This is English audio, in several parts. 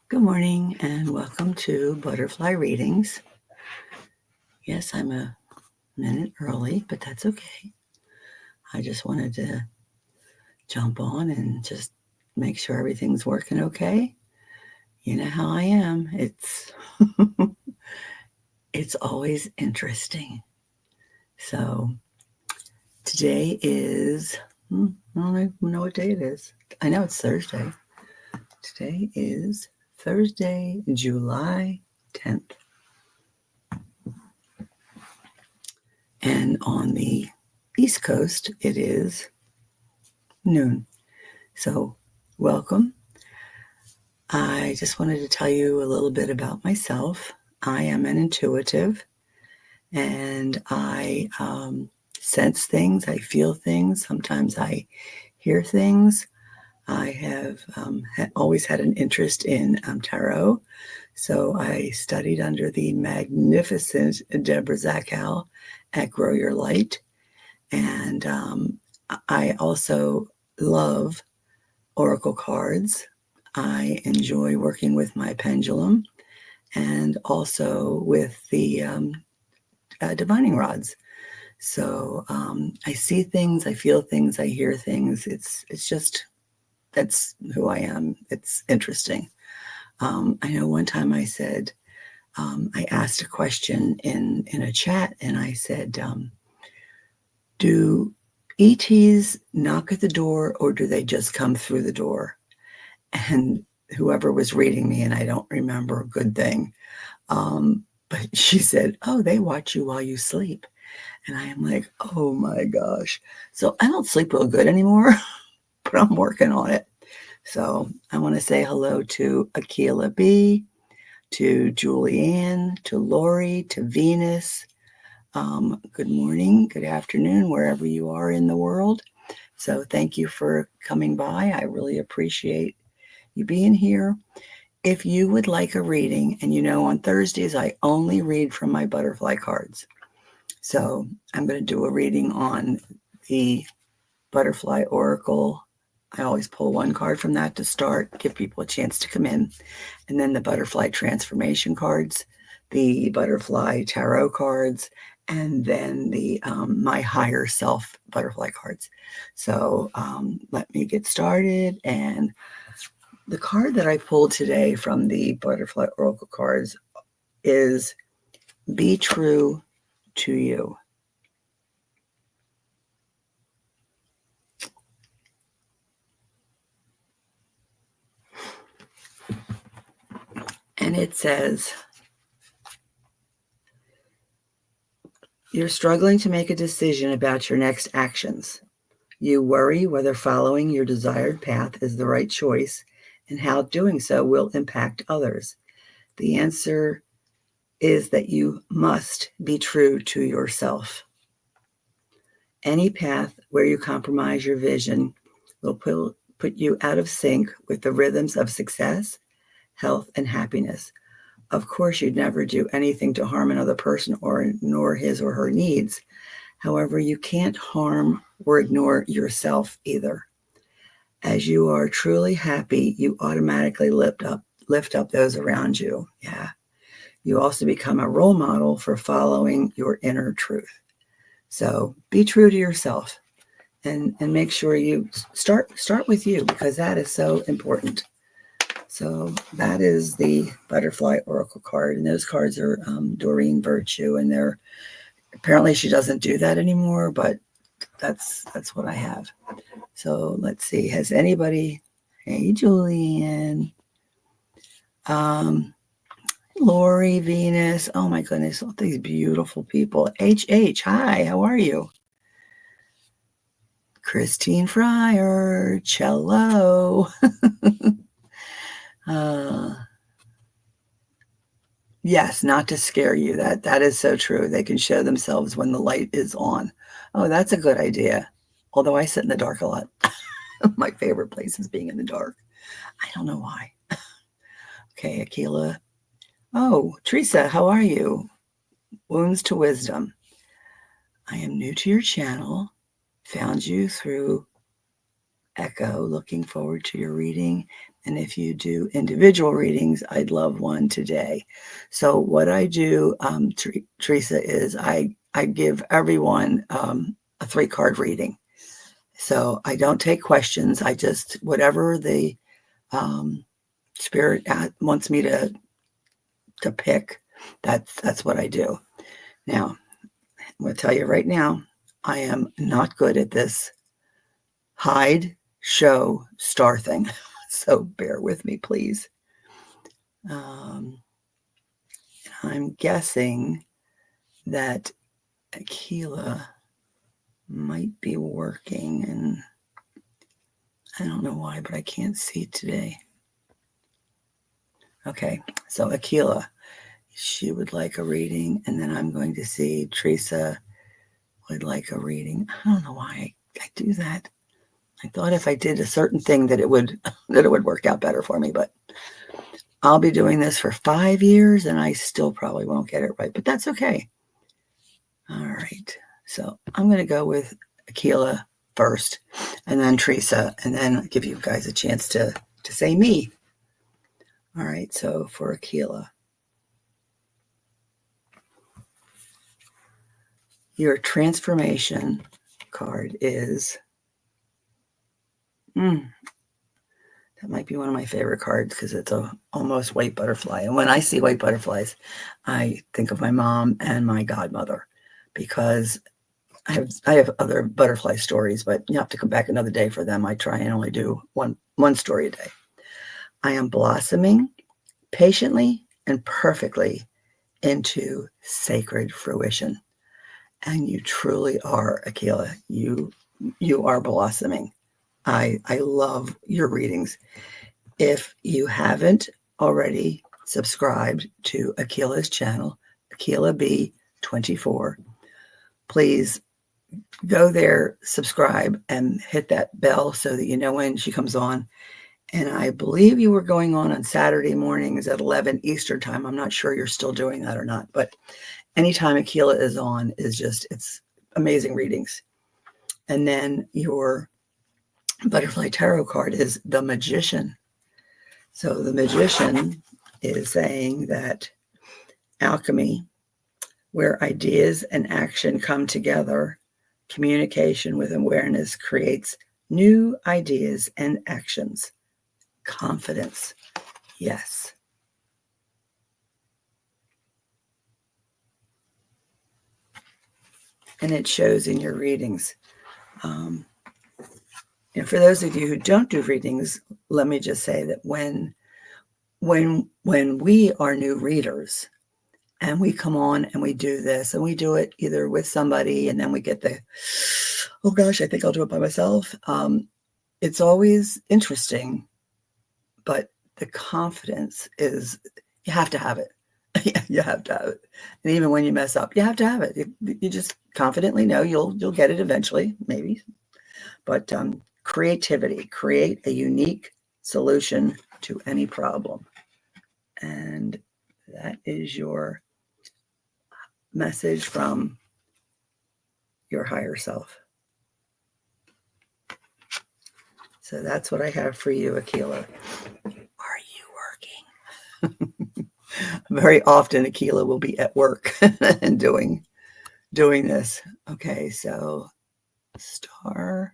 Good morning and welcome to Butterfly Readings. Yes, I'm a minute early, but that's okay. I just wanted to jump on and just make sure everything's working okay. You know how I am. It's always interesting. So today is I don't even know what day it is. I know it's Thursday. Today is Thursday, July 10th. And on the East Coast, it is noon. So, welcome. I just wanted to tell you a little bit about myself. I am an intuitive and I sense things, I feel things, sometimes I hear things. I have always had an interest in tarot. So I studied under the magnificent Deborah Zachow at Grow Your Light. And I also love oracle cards. I enjoy working with my pendulum and also with the divining rods. So I see things, I feel things, I hear things. It's just that's who I am. It's interesting. I know one time I said I asked a question in a chat, and I said, "Do ETs knock at the door, or do they just come through the door?" And whoever was reading me, and I don't remember a good thing, but she said, "Oh, they watch you while you sleep." And I am like, oh my gosh. So I don't sleep real good anymore, but I'm working on it. So I want to say hello to Akila B, to Julianne, to Lori, to Venus. Good morning, good afternoon, wherever you are in the world. So thank you for coming by. I really appreciate you being here. If you would like a reading, and you know, on Thursdays, I only read from my butterfly cards. So I'm going to do a reading on the butterfly oracle. I always pull one card from that to start, give people a chance to come in. And then the butterfly transformation cards, the butterfly tarot cards, and then the my higher self butterfly cards. So let me get started. And the card that I pulled today from the butterfly oracle cards is Be True to You. And it says, you're struggling to make a decision about your next actions. You worry whether following your desired path is the right choice and how doing so will impact others. The answer is that you must be true to yourself. Any path where you compromise your vision will put you out of sync with the rhythms of success, health, and happiness. Of course, you'd never do anything to harm another person or ignore his or her needs. However, you can't harm or ignore yourself either. As you are truly happy, you automatically lift up those around you. Yeah. You also become a role model for following your inner truth. So be true to yourself and make sure you start with you, because that is so important. So that is the butterfly oracle card, and those cards are Doreen Virtue, and they're apparently she doesn't do that anymore, but that's what I have. So let's see. Has anybody? Hey, Julian. Lori, Venus. Oh my goodness, all these beautiful people. HH, hi, how are you? Christine Fryer, cello. Yes, not to scare you. That is so true. They can show themselves when the light is on. Oh, that's a good idea. Although I sit in the dark a lot. My favorite place is being in the dark. I don't know why. Okay, Akila. Oh, Teresa, how are you? Wounds to Wisdom. I am new to your channel. Found you through Echo, looking forward to your reading. And if you do individual readings, I'd love one today. So what I do, Teresa, is I give everyone a 3-card reading. So I don't take questions. I just, whatever the spirit wants me to pick, that's what I do. Now, I'm going to tell you right now, I am not good at this hide, show, star thing. So bear with me, please. I'm guessing that Aquila might be working, and I don't know why, but I can't see today. Okay, so Aquila, she would like a reading, and then I'm going to see Teresa would like a reading. I don't know why I do that. I thought if I did a certain thing that it would work out better for me, but I'll be doing this for 5 years and I still probably won't get it right, but that's okay. All right. So I'm going to go with Aquila first, and then Teresa, and then give you guys a chance to say me. All right. So for Aquila, your transformation card is, that might be one of my favorite cards because it's a almost white butterfly. And when I see white butterflies, I think of my mom and my godmother, because I have other butterfly stories, but you have to come back another day for them. I try and only do one story a day. I am blossoming patiently and perfectly into sacred fruition. And you truly are, Aquila. You are blossoming. I love your readings. If you haven't already subscribed to Aquila's channel, Aquila B24, please go there, subscribe, and hit that bell so that you know when she comes on. And I believe you were going on Saturday mornings at 11 Eastern time. I'm not sure you're still doing that or not, but anytime Aquila is on it's amazing readings. And then your butterfly tarot card is the Magician. So the Magician is saying that alchemy, where ideas and action come together, communication with awareness creates new ideas and actions. Confidence. Yes. And it shows in your readings. And for those of you who don't do readings, let me just say that when we are new readers and we come on and we do this, and we do it either with somebody and then we get the, oh gosh, I think I'll do it by myself. It's always interesting, but the confidence is, you have to have it. You have to have it. And even when you mess up, you have to have it. You just confidently know you'll get it eventually, maybe. But creativity, create a unique solution to any problem. And that is your message from your higher self. So that's what I have for you, Aquila. Are you working? Very often Aquila will be at work and doing this. Okay, so star.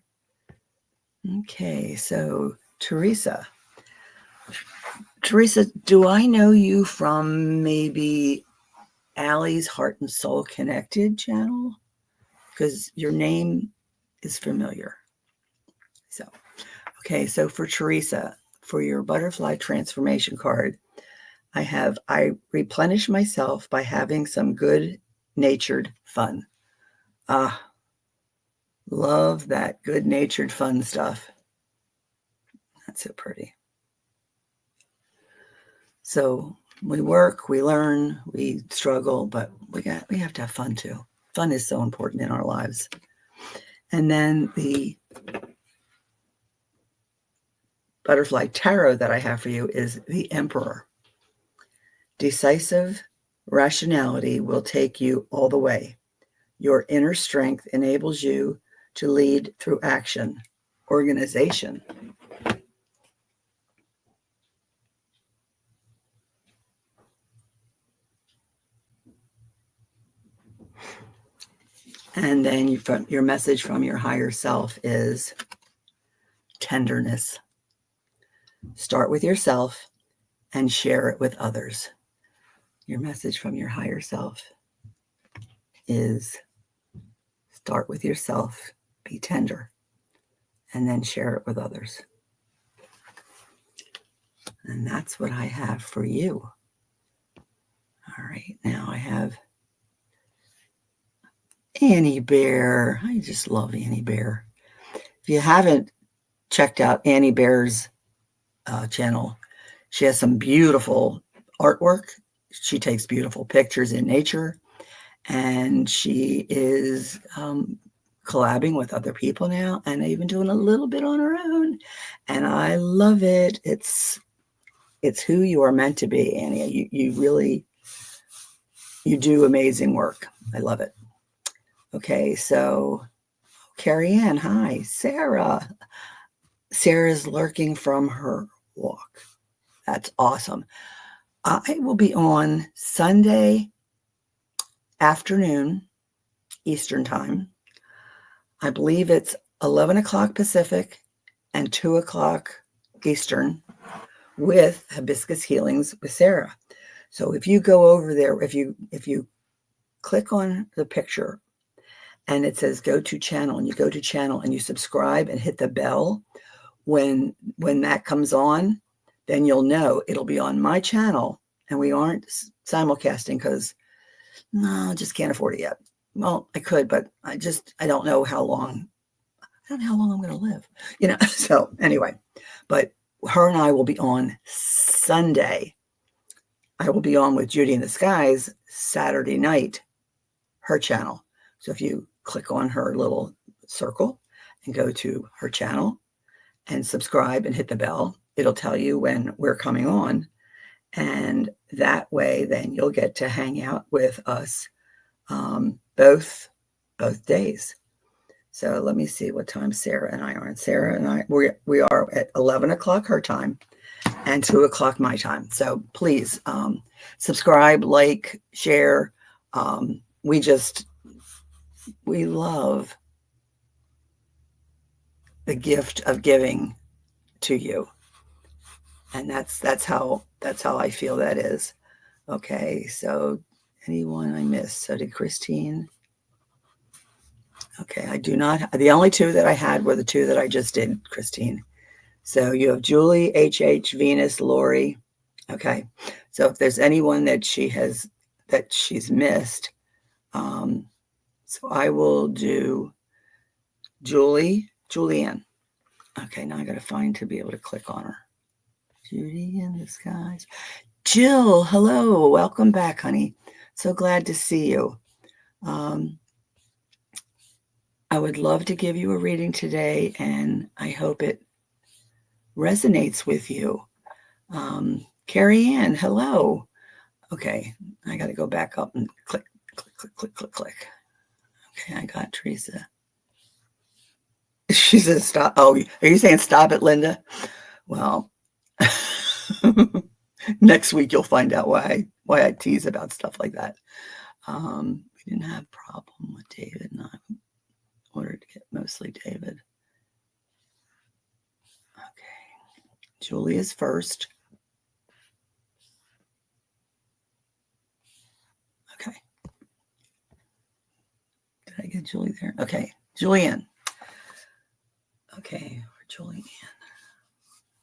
Okay, so Teresa, do I know you from maybe Allie's Heart and Soul Connected channel? Because your name is familiar. So, okay, so for Teresa, for your butterfly transformation card, I replenish myself by having some good-natured fun. Love that good-natured fun stuff. That's so pretty. So we work, we learn, we struggle, but we have to have fun too. Fun is so important in our lives. And then the butterfly tarot that I have for you is the Emperor. Decisive rationality will take you all the way. Your inner strength enables you to lead through action organization. And then your message from your higher self is tenderness. Start with yourself and share it with others. Your message from your higher self is start with yourself, be tender, and then share it with others. And that's what I have for you. All right, now I have Annie Bear. I just love Annie Bear. If you haven't checked out Annie Bear's channel, she has some beautiful artwork. She takes beautiful pictures in nature, and she is collabing with other people now, and even doing a little bit on her own. And I love it. It's who you are meant to be, Annie. You really, you do amazing work. I love it. Okay, so Carrie Ann, hi. Sarah. Sarah's lurking from her walk. That's awesome. I will be on Sunday afternoon, Eastern time. I believe it's 11 o'clock Pacific and 2 o'clock Eastern with Hibiscus Healings with Sarah. So if you go over there, if you click on the picture and it says go to channel, and you go to channel and you subscribe and hit the bell, when that comes on, then you'll know it'll be on my channel. And we aren't simulcasting because no, I just can't afford it yet. Well, I could, but I don't know how long. I don't know how long I'm going to live, So anyway, but her and I will be on Sunday. I will be on with Judy in the Skies Saturday night, her channel. So if you click on her little circle and go to her channel and subscribe and hit the bell, it'll tell you when we're coming on. And that way, then you'll get to hang out with us both days. So let me see what time Sarah and I are. And Sarah and I, we are at 11 o'clock her time and 2 o'clock my time. So please subscribe, like, share. We love the gift of giving to you. And that's how I feel that is. Okay, so anyone I missed? So did Christine. Okay, I do not. The only two that I had were the two that I just did, Christine. So you have Julie, HH, Venus, Lori. Okay, so if there's anyone that she's missed, so I will do Julianne. Okay, now I got to find to be able to click on her. Judy in the Skies. Jill, hello. Welcome back, honey. So glad to see you. I would love to give you a reading today, and I hope it resonates with you. Carrie Ann, hello. Okay, I got to go back up and click. Okay, I got Teresa. She says stop. Oh, are you saying stop it, Linda? Well, next week you'll find out why I tease about stuff like that. We didn't have a problem with David, and I ordered to get mostly David. Okay, Julie is first. Okay, did I get Julie there? Okay, Julianne. Okay, for Julianne.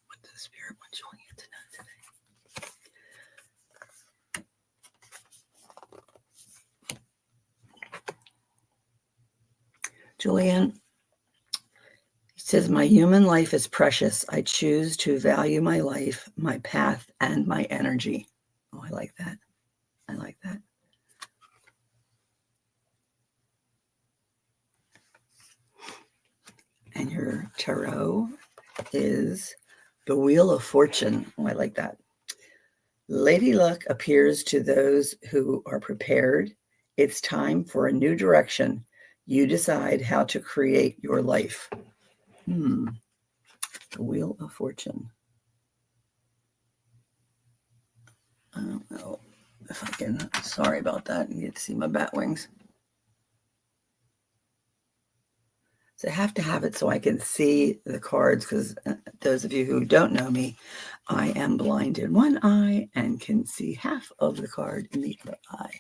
What does Spirit want Julianne to know today? Julianne, he says, my human life is precious. I choose to value my life, my path, and my energy. Oh, I like that. I like that. And your tarot is the Wheel of Fortune. Oh, I like that. Lady Luck appears to those who are prepared. It's time for a new direction. You decide how to create your life. The Wheel of Fortune. I don't know if I can. Sorry about that. You get to see my bat wings. So I have to have it so I can see the cards, because those of you who don't know me, I am blind in one eye and can see half of the card in the other eye.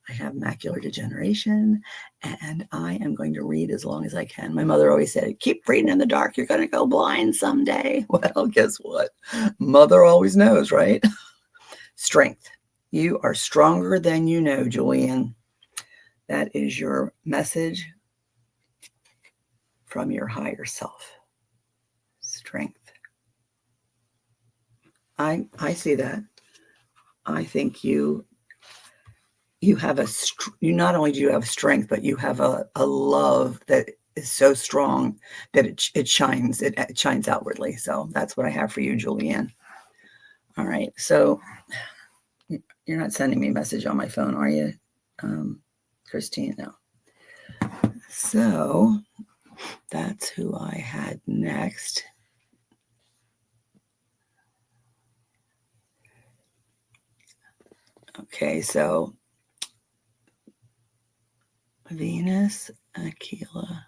I have macular degeneration, and I am going to read as long as I can. My mother always said, keep reading in the dark. You're going to go blind someday. Well, guess what? Mother always knows, right? Strength. You are stronger than you know, Julian. That is your message from your higher self. Strength. I see that. I think you have you not only do you have strength, but you have a love that is so strong that it shines outwardly. So that's what I have for you, Julianne. All right. So you're not sending me a message on my phone, are you, Christine? No. So that's who I had next. Okay, so Venus, Aquila.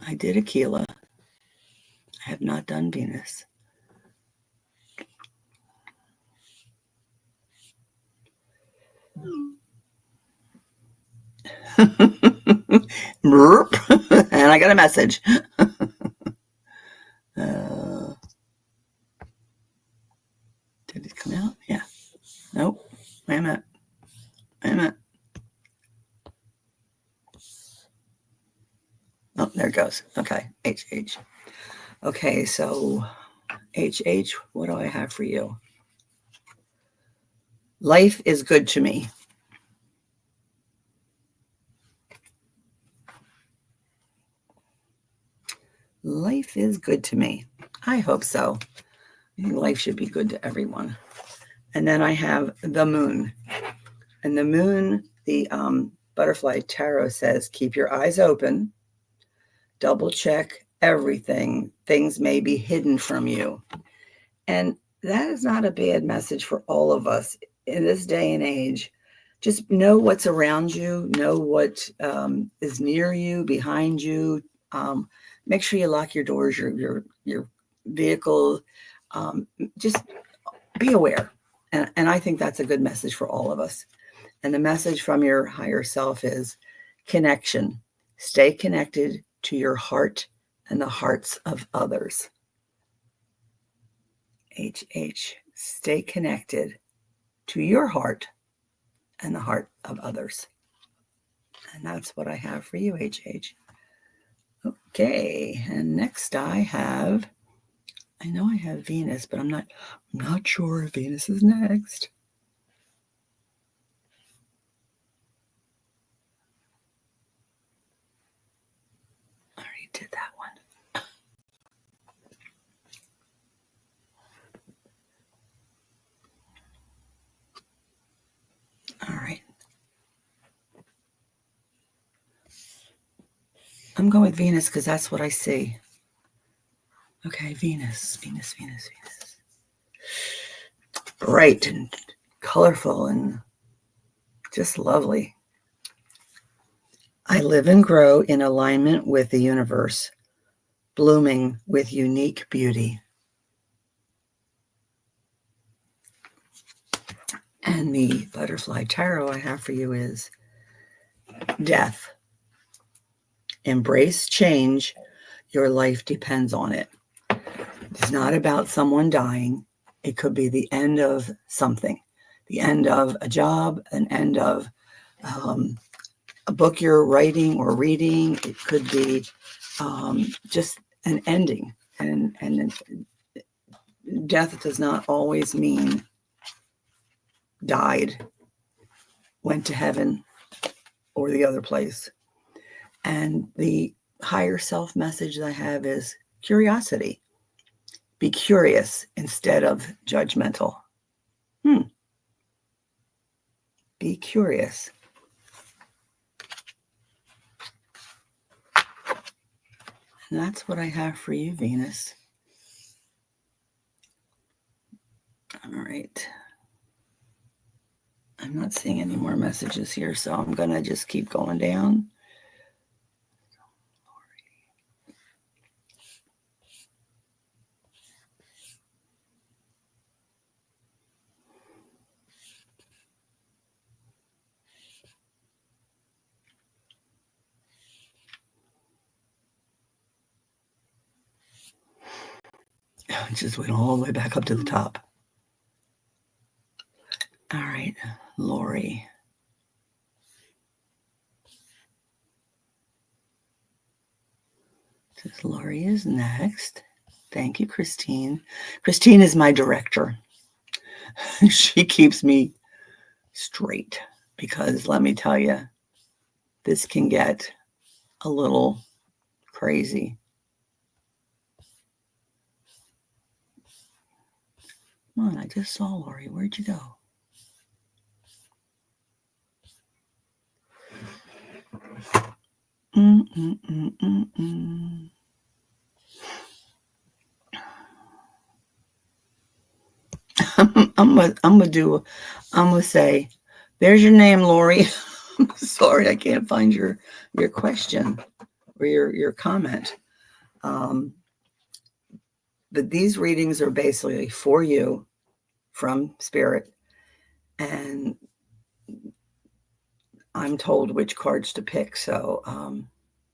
I did Aquila. I have not done Venus. And I got a message. Did it come out? Yeah. Nope. Wait a minute. Oh, there it goes. Okay. HH. Okay, so HH, what do I have for you? Life is good to me. Life is good to me. I hope so. I think life should be good to everyone. And then I have the moon. And the moon, the butterfly tarot says, keep your eyes open, double check everything. Things may be hidden from you. And that is not a bad message for all of us in this day and age. Just know what's around you, know what is near you, behind you. Make sure you lock your doors, your vehicle. Just be aware. And I think that's a good message for all of us. And the message from your higher self is connection. Stay connected to your heart and the hearts of others. HH, stay connected to your heart and the heart of others. And that's what I have for you, HH. Okay, and next I know I have Venus, but I'm not sure if Venus is next. I already did that one. All right. I'm going with Venus because that's what I see. Okay, Venus. Bright and colorful and just lovely. I live and grow in alignment with the universe, blooming with unique beauty. And the butterfly tarot I have for you is death. Embrace change. Your life depends on it. It's not about someone dying. It could be the end of something, the end of a job, an end of a book you're writing or reading. It could be just an ending. And death does not always mean died, went to heaven or the other place. And the higher self message that I have is curiosity. Be curious instead of judgmental. Be curious. And that's what I have for you, Venus. All right. I'm not seeing any more messages here, so I'm going to just keep going down. Just went all the way back up to the top. All right, Lori. Says Lori is next. Thank you, Christine. Christine is my director. She keeps me straight because let me tell you, this can get a little crazy. Come on, I just saw Lori. Where'd you go? I'm gonna say, there's your name, Lori. I'm sorry, I can't find your question or your comment. But these readings are basically for you from Spirit, and I'm told which cards to pick. So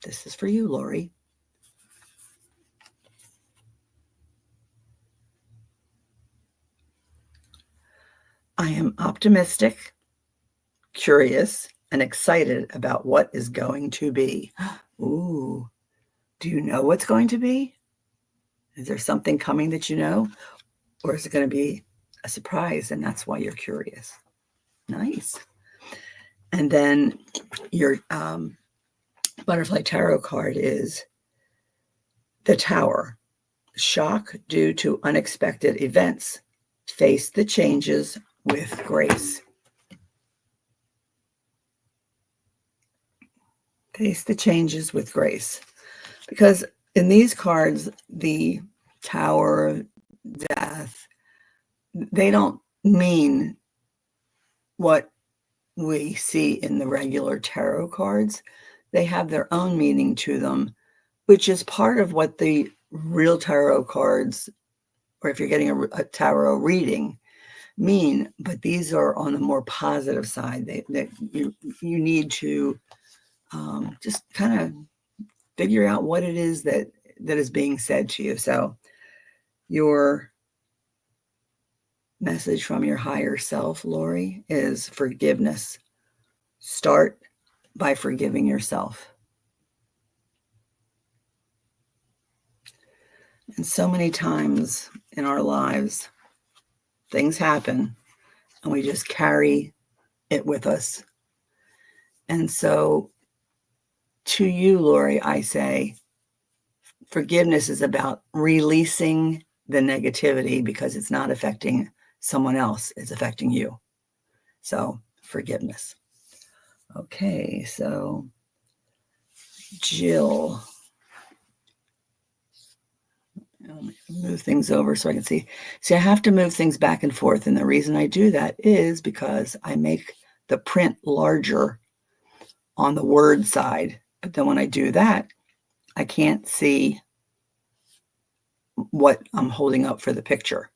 this is for you, Lori. I am optimistic, curious, and excited about what is going to be. Ooh, do you know what's going to be? Is there something coming that you know? Or is it going to be a surprise and that's why you're curious? Nice. And then your butterfly tarot card is the Tower. Shock due to unexpected events. Face the changes with grace. Face the changes with grace. Because in these cards, the Tower, Death, they don't mean what we see in the regular tarot cards. They have their own meaning to them, which is part of what the real tarot cards, or if you're getting a tarot reading, mean. But these are on the more positive side. You need to just kind of figure out what it is that is being said to you. So your message from your higher self, Lori, is forgiveness. Start by forgiving yourself. And so many times in our lives, things happen and we just carry it with us. And so to you, Lori, I say, forgiveness is about releasing the negativity because it's not affecting someone else, it's affecting you. So forgiveness. Okay, so Jill. Move things over so I can see. See, I have to move things back and forth. And the reason I do that is because I make the print larger on the word side. But then when I do that, I can't see what I'm holding up for the picture.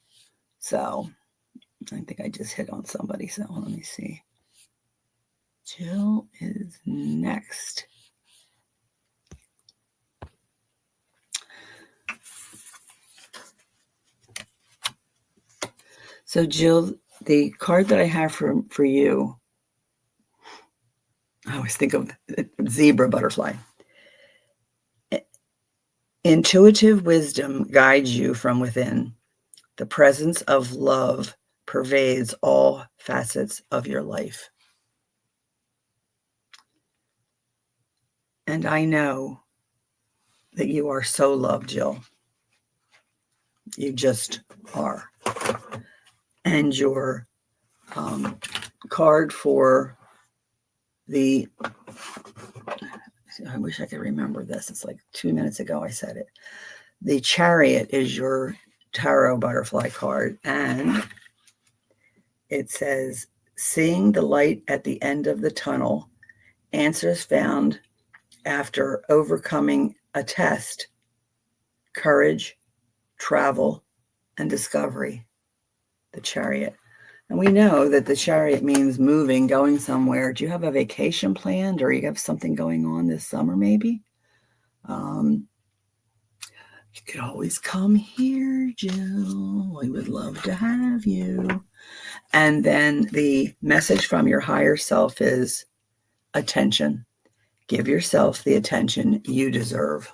So I think I just hit on somebody. So let me see. Jill is next. So Jill, the card that I have for you, I always think of zebra butterfly. Intuitive wisdom guides you from within. The presence of love pervades all facets of your life. And I know that you are so loved, Jill. You just are. And your card for the I wish I could remember this. It's like 2 minutes ago I said it. The Chariot is your tarot butterfly card, and it says, seeing the light at the end of the tunnel, answers found after overcoming a test, courage, travel, and discovery. The Chariot. And we know that the Chariot means moving, going somewhere. Do you have a vacation planned, or you have something going on this summer maybe? You could always come here, Jill. We would love to have you. And then the message from your higher self is attention. Give yourself the attention you deserve.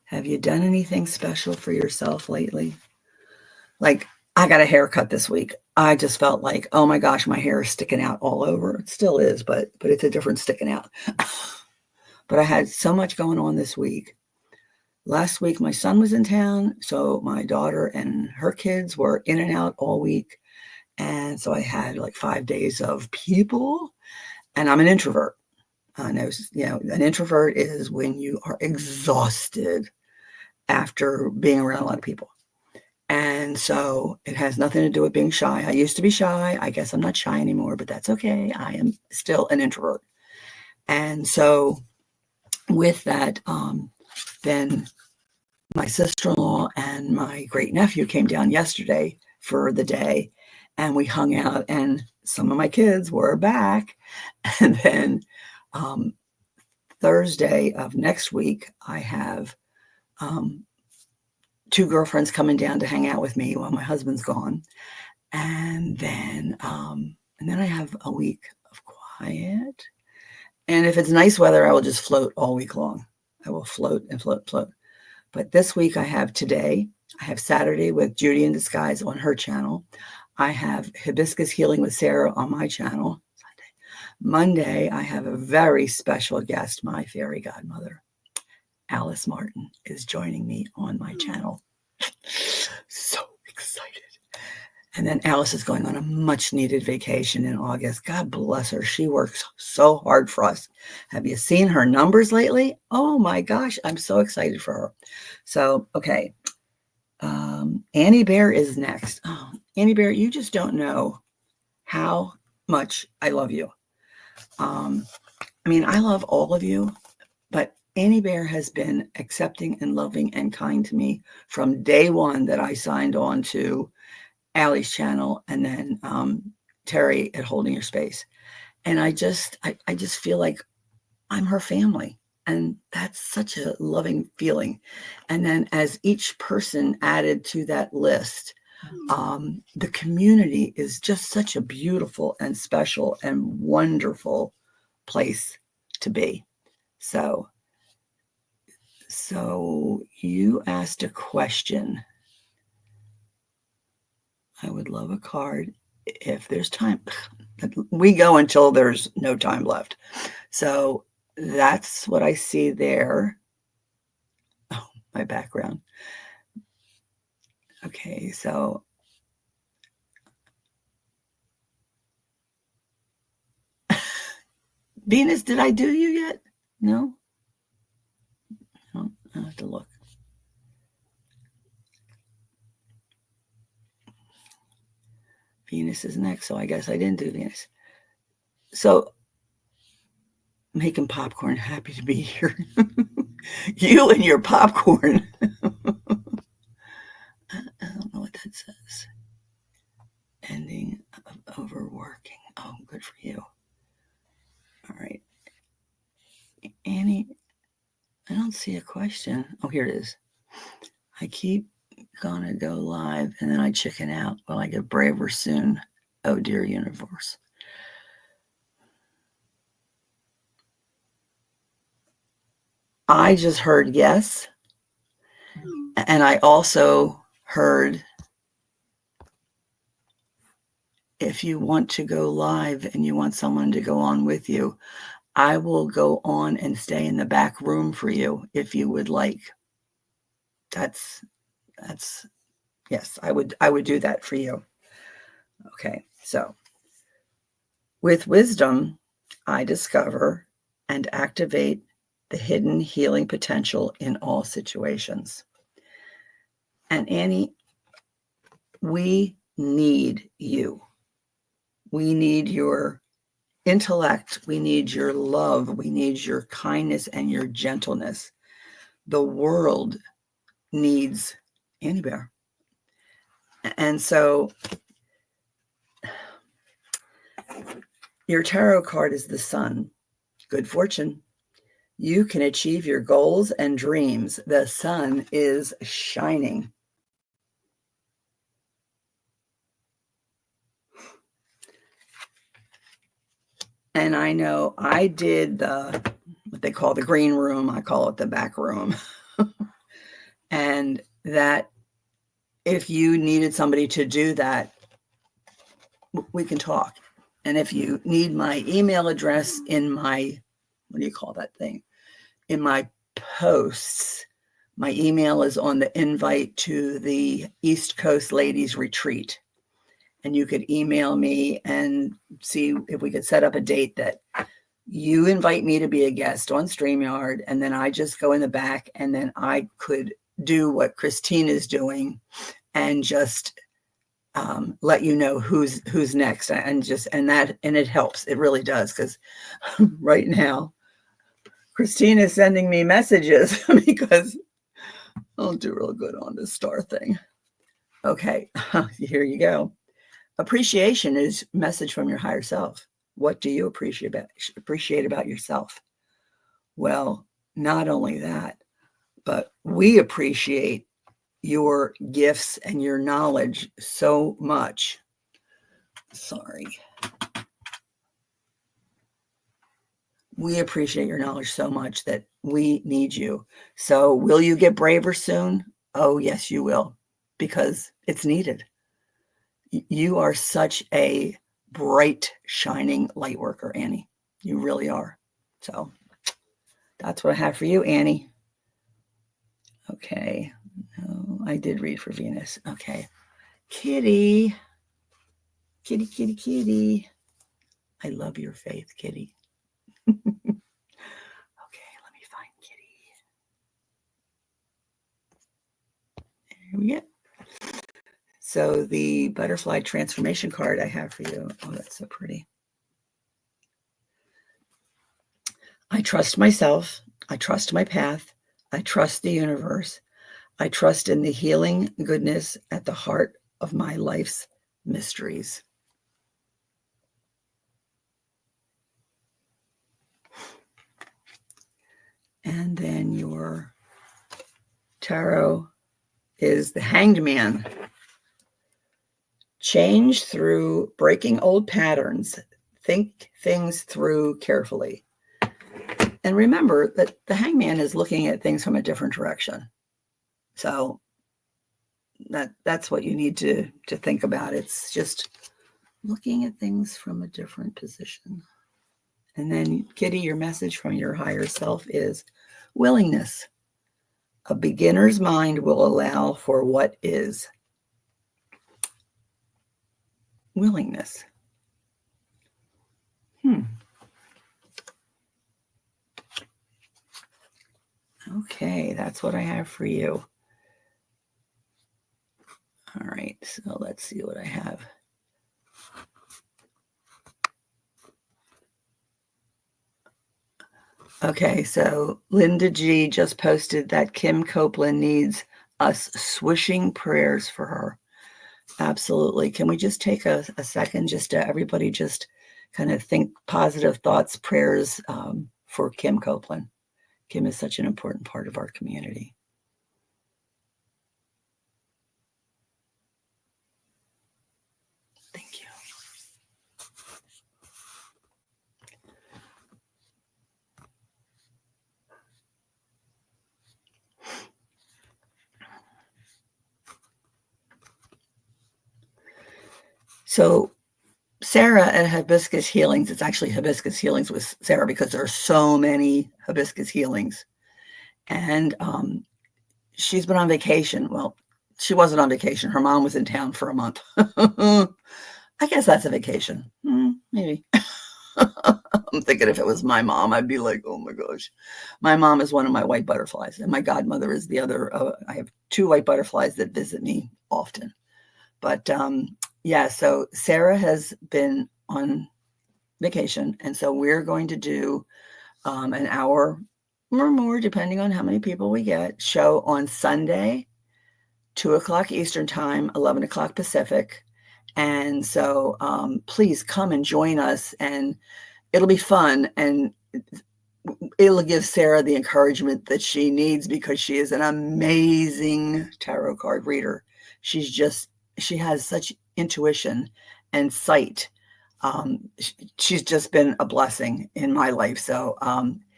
Have you done anything special for yourself lately? Like, I got a haircut this week. I just felt like, oh my gosh, my hair is sticking out all over. It still is, but it's a different sticking out. But I had so much going on this week. Last week, my son was in town, so my daughter and her kids were in and out all week. And so I had like 5 days of people, and I'm an introvert. I know, an introvert is when you are exhausted after being around a lot of people. And so it has nothing to do with being shy. I used to be shy. I guess I'm not shy anymore, but that's okay. I am still an introvert. And so with that, then my sister-in-law and my great nephew came down yesterday for the day, and we hung out, and some of my kids were back. And then Thursday of next week, I have 2 girlfriends coming down to hang out with me while my husband's gone. And then I have a week of quiet. And if it's nice weather, I will just float all week long. I will float and float, float. But this week I have today, I have Saturday with Judy in Disguise on her channel. I have Hibiscus Healing with Sarah on my channel. Monday, I have a very special guest, my fairy godmother, Alice Martin, is joining me on my channel. So excited. And then Alice is going on a much needed vacation in August. God bless her. She works so hard for us. Have you seen her numbers lately? Oh my gosh, I'm so excited for her. So, okay. Annie Bear is next. Oh, Annie Bear, you just don't know how much I love you. I love all of you, but Annie Bear has been accepting and loving and kind to me from day one that I signed on to Allie's channel, and then Terry at Holding Your Space. And I just feel like I'm her family. And that's such a loving feeling. And then as each person added to that list, the community is just such a beautiful and special and wonderful place to be. So you asked a question. I would love a card if there's time. We go until there's no time left. So that's what I see there. Oh, my background. Okay, so Venus, did I do you yet? No? I have to look. Venus is next, so I guess I didn't do Venus. So, making popcorn, happy to be here. You and your popcorn. I don't know what that says. Ending of overworking. Oh, good for you. All right. Annie, I don't see a question. Oh, here it is. I keep gonna go live and then I chicken out. Will I get braver soon? Oh, dear universe. I just heard yes. And I also heard if you want to go live and you want someone to go on with you, I will go on and stay in the back room for you if you would like. That's yes, I would do that for you. Okay, so With wisdom, I discover and activate the hidden healing potential in all situations. And Annie, we need you. We need your intellect. We need your love. We need your kindness and your gentleness. The world needs Annie Bear. And so your tarot card is the sun. Good fortune. You can achieve your goals and dreams. The sun is shining. And I know I did what they call the green room. I call it the back room. And that if you needed somebody to do that, we can talk. And if you need my email address in my, what do you call that thing? In my posts, my email is on the invite to the East Coast Ladies Retreat. And you could email me and see if we could set up a date that you invite me to be a guest on StreamYard, and then I just go in the back, and then I could do what Christine is doing and just let you know who's next, and it helps. It really does, because right now Christine is sending me messages because I don't do real good on this star thing. Okay, here you go. Appreciation is a message from your higher self. What do you appreciate about yourself? Well, not only that, but we appreciate your gifts and your knowledge so much. Sorry. We appreciate your knowledge so much that we need you. So will you get braver soon? Oh, yes, you will, because it's needed. You are such a bright, shining light worker, Annie. You really are. So that's what I have for you, Annie. Okay. Oh, I did read for Venus. Okay. Kitty. Kitty, kitty, kitty. I love your faith, Kitty. Okay, let me find Kitty. There we go. So the butterfly transformation card I have for you. Oh, that's so pretty. I trust myself. I trust my path. I trust the universe. I trust in the healing goodness at the heart of my life's mysteries. And then your tarot is the Hanged Man. Change through breaking old patterns. Think things through carefully. And remember that the hangman is looking at things from a different direction. So that's what you need to think about. It's just looking at things from a different position. And then, Kitty, your message from your higher self is willingness. A beginner's mind will allow for what is. Willingness. Okay, that's what I have for you. All right, so let's see what I have. Okay, so Linda G just posted that Kim Copeland needs us swishing prayers for her. Absolutely. Can we just take a second just to everybody just kind of think positive thoughts, prayers for Kim Copeland. Kim is such an important part of our community. Thank you. So Sarah at Hibiscus Healings, it's actually Hibiscus Healings with Sarah because there are so many Hibiscus Healings. And she's been on vacation. Well, she wasn't on vacation. Her mom was in town for a month. I guess that's a vacation. maybe. I'm thinking if it was my mom, I'd be like, oh my gosh. My mom is one of my white butterflies, and my godmother is the other. I have two white butterflies that visit me often. But yeah, so Sarah has been on vacation, and so we're going to do an hour or more, depending on how many people we get, show on Sunday, 2 o'clock Eastern time, 11 o'clock Pacific. And so please come and join us, and it'll be fun, and it'll give Sarah the encouragement that she needs, because she is an amazing tarot card reader. She has such intuition and sight. She's just been a blessing in my life. So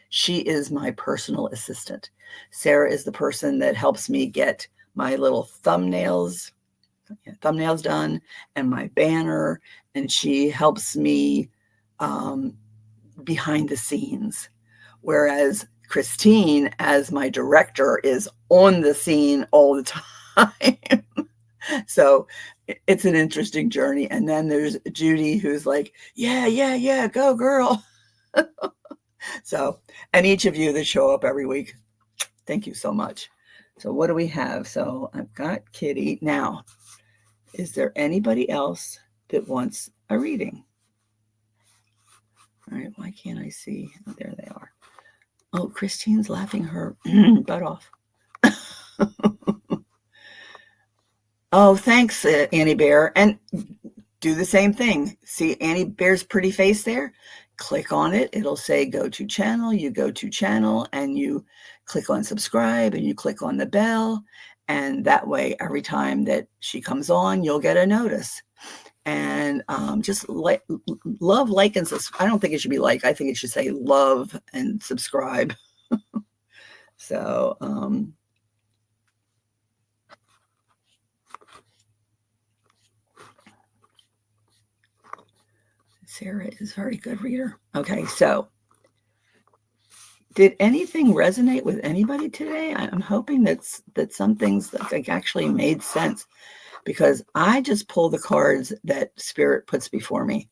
she is my personal assistant. Sarah is the person that helps me get my little thumbnails done, and my banner, and she helps me behind the scenes. Whereas Christine, as my director, is on the scene all the time. So it's an interesting journey. And then there's Judy, who's like, yeah, go girl. So, and each of you that show up every week, thank you so much. So what do we have? So I've got Kitty. Now, is there anybody else that wants a reading? All right, why can't I see? Oh, there they are. Oh, Christine's laughing her butt off. Oh, thanks, Annie Bear. And do the same thing. See Annie Bear's pretty face there? Click on it. It'll say go to channel. You go to channel and you click on subscribe and you click on the bell. And that way, every time that she comes on, you'll get a notice. And just love, like, and subscribe. I don't think it should be like. I think it should say love and subscribe. So Sarah is a very good reader. Okay, so did anything resonate with anybody today? I'm hoping that some things like actually made sense, because I just pull the cards that Spirit puts before me.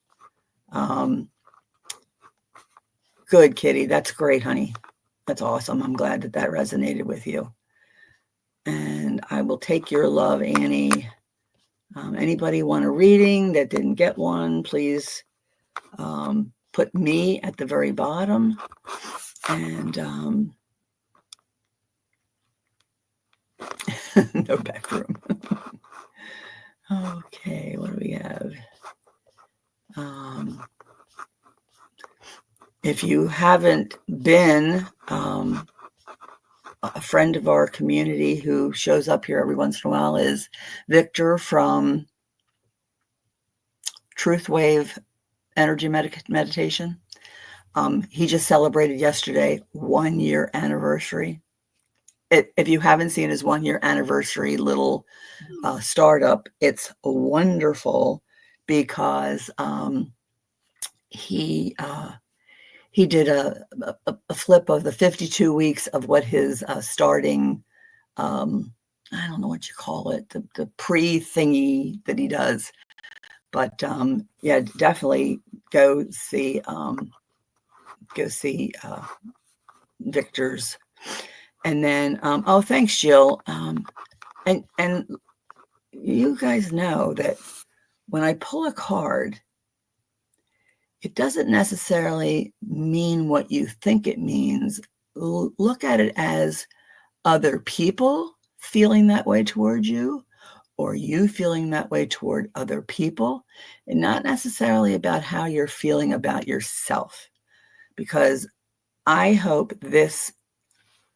Good, Kitty. That's great, honey. That's awesome. I'm glad that resonated with you. And I will take your love, Annie. Anybody want a reading that didn't get one, please put me at the very bottom. And no back room. Okay, what do we have? If you haven't been a friend of our community who shows up here every once in a while, is Victor from Truth Wave Energy Meditation. He just celebrated yesterday 1 year anniversary. If you haven't seen his 1 year anniversary little startup, it's wonderful, because he did a flip of the 52 weeks of what his starting, I don't know what you call it, the pre-thingy that he does. But yeah, definitely go see Victor's. And then, oh, thanks, Jill. And you guys know that when I pull a card, it doesn't necessarily mean what you think it means. Look at it as other people feeling that way towards you, or you feeling that way toward other people, and not necessarily about how you're feeling about yourself. Because I hope this,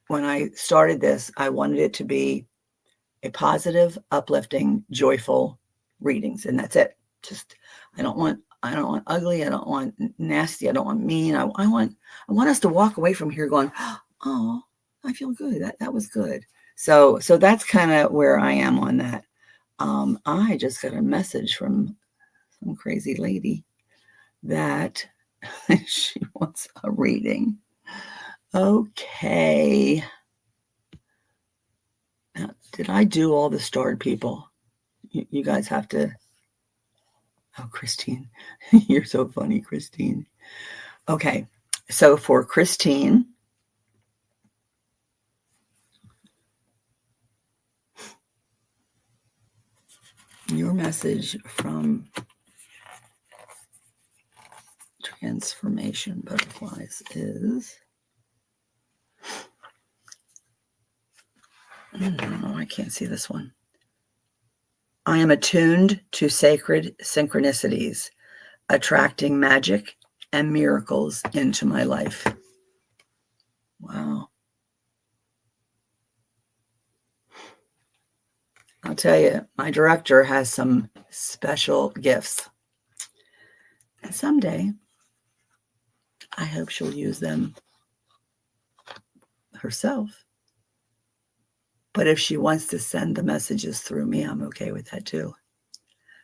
when I started this, I wanted it to be a positive, uplifting, joyful readings, and that's it. Just, I don't want ugly. I don't want nasty. I don't want mean. I want us to walk away from here going, oh, I feel good. That was good. So that's kind of where I am on that. I just got a message from some crazy lady that she wants a reading. Okay. Now, did I do all the starred people? You guys have to Oh, Christine, you're so funny, Christine. Okay, so for Christine, your message from Transformation Butterflies is, I can't see this one. I am attuned to sacred synchronicities, attracting magic and miracles into my life. Wow. I'll tell you, my director has some special gifts. And someday, I hope she'll use them herself. But if she wants to send the messages through me, I'm okay with that too.